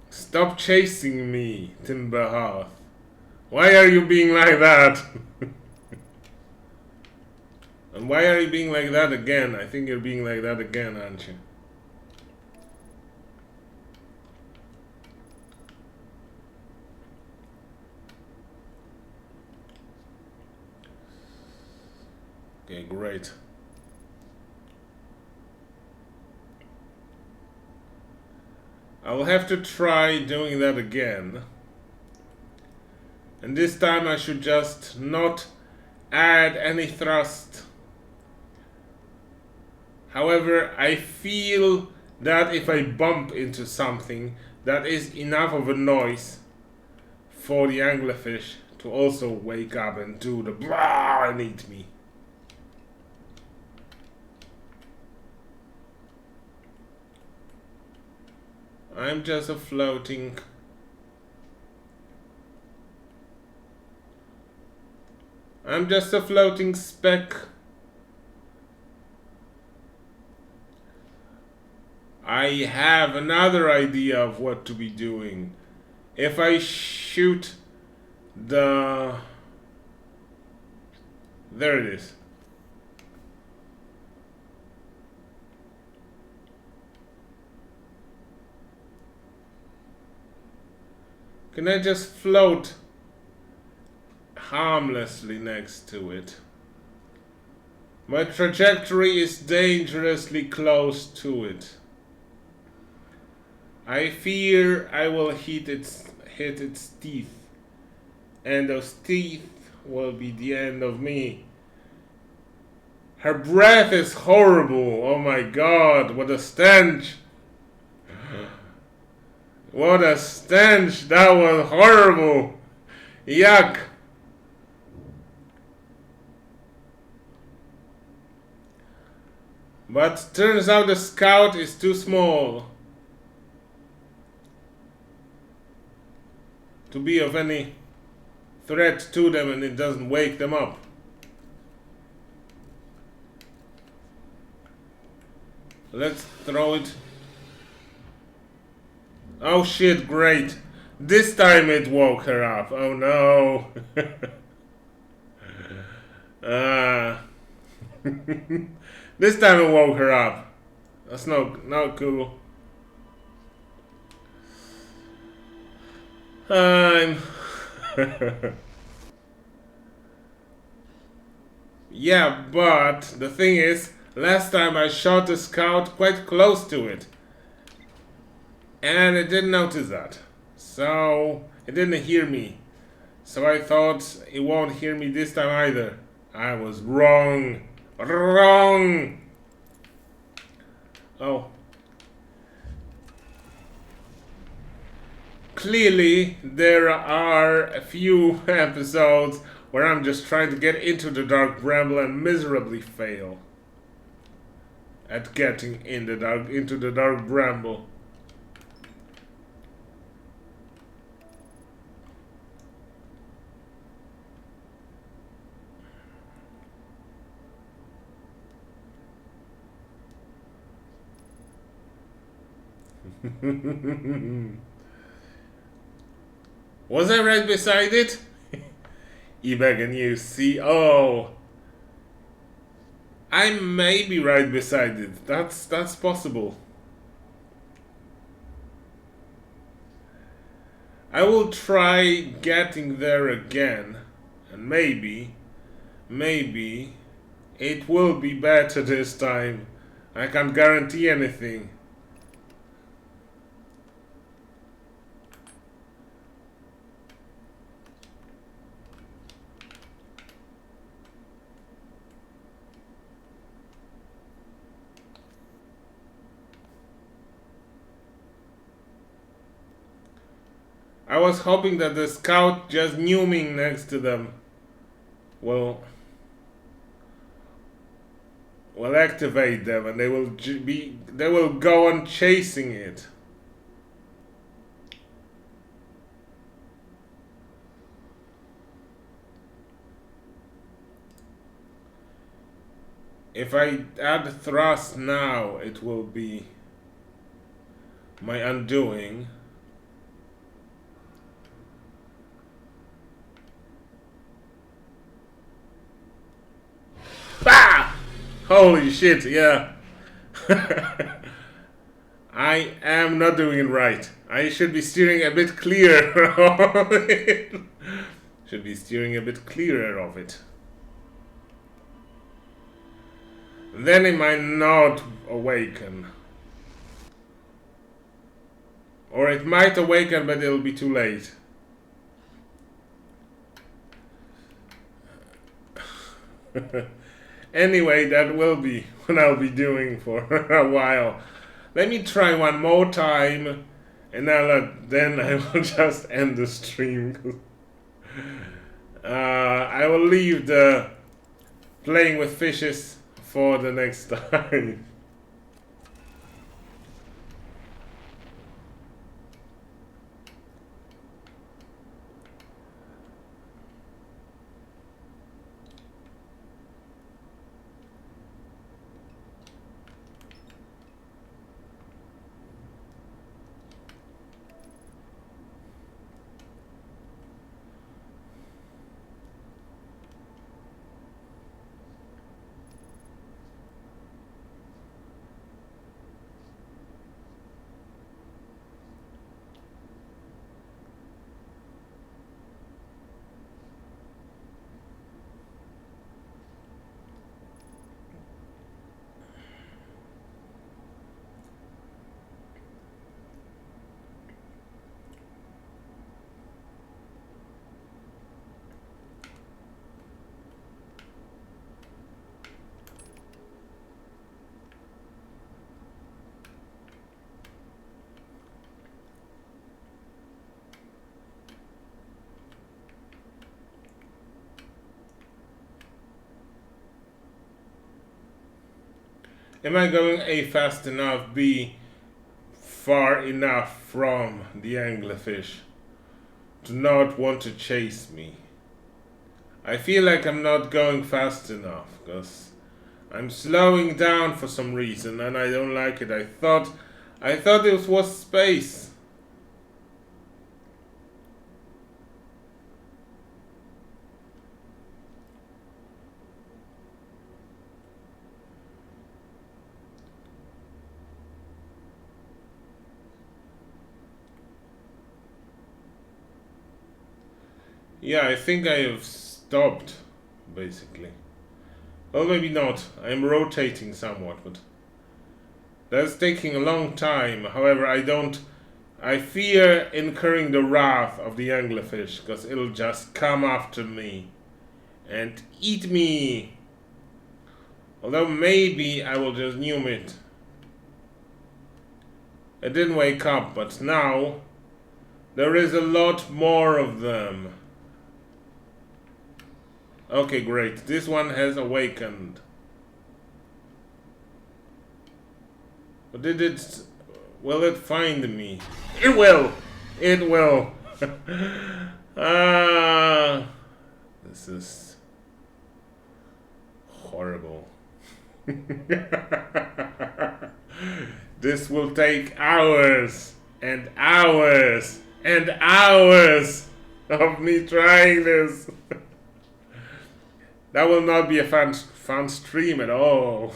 Stop chasing me, Timberhearth. Why are you being like that? And why are you being like that again? I think you're being like that again, aren't you? Okay, great. I will have to try doing that again. And this time I should just not add any thrust. However, I feel that if I bump into something, that is enough of a noise for the anglerfish to also wake up and do the blah and eat me. I'm just a floating speck. I have another idea of what to be doing. If I shoot the... There it is. Can I just float harmlessly next to it? My trajectory is dangerously close to it. I fear I will hit its teeth, and those teeth will be the end of me. Her breath is horrible. Oh my god, what a stench! What a stench! That was horrible! Yuck! But turns out the scout is too small to be of any threat to them, and it doesn't wake them up. Let's throw it. Oh shit, great. This time it woke her up. Oh no. This time it woke her up. That's not cool. Yeah, but the thing is, last time I shot the scout quite close to it, and it didn't notice that. So it didn't hear me. So I thought it won't hear me this time either. I was wrong. Wrong! Oh. Clearly, there are a few episodes where I'm just trying to get into the dark bramble and miserably fail at getting into the dark bramble. Was I right beside it? Ebag and you see. Oh, I may be right beside it. That's possible. I will try getting there again, and maybe it will be better this time. I can't guarantee anything. I was hoping that the scout just newing next to them will activate them, and they will go on chasing it. If I add thrust now, it will be my undoing. Bah! Holy shit, yeah. I am not doing it right. I should be steering a bit clearer of it. Should be steering a bit clearer of it. Then it might not awaken. Or it might awaken, but it'll be too late. Anyway, that will be what I'll be doing for a while. Let me try one more time, and then I will just end the stream. I will leave the playing with fishes for the next time. Am I going A, fast enough, B, far enough from the anglerfish to not want to chase me? I feel like I'm not going fast enough because I'm slowing down for some reason, and I don't like it. I thought it was space. Yeah, I think I have stopped, basically. Well, maybe not. I'm rotating somewhat, but that's taking a long time. However, I fear incurring the wrath of the anglerfish, because it'll just come after me and eat me. Although maybe I will just nuke it. It didn't wake up, but now there is a lot more of them. Okay, great. This one has awakened. But will it find me? It will! It will! This is horrible. This will take hours and hours and hours of me trying this. That will not be a fun stream at all.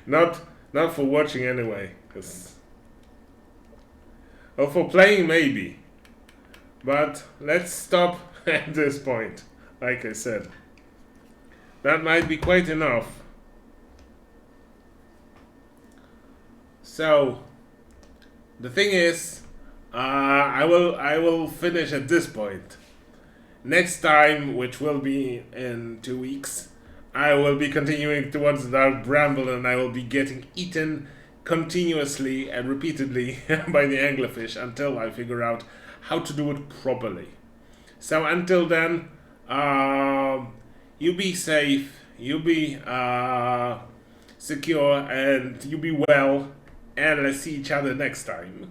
not for watching anyway, because Or for playing, maybe. But let's stop at this point, like I said. That might be quite enough. So, the thing is, I will finish at this point. Next time, which will be in 2 weeks, I will be continuing towards the Dark Bramble, and I will be getting eaten continuously and repeatedly by the anglerfish until I figure out how to do it properly. So until then, you be safe, you be secure, and you be well, and let's see each other next time.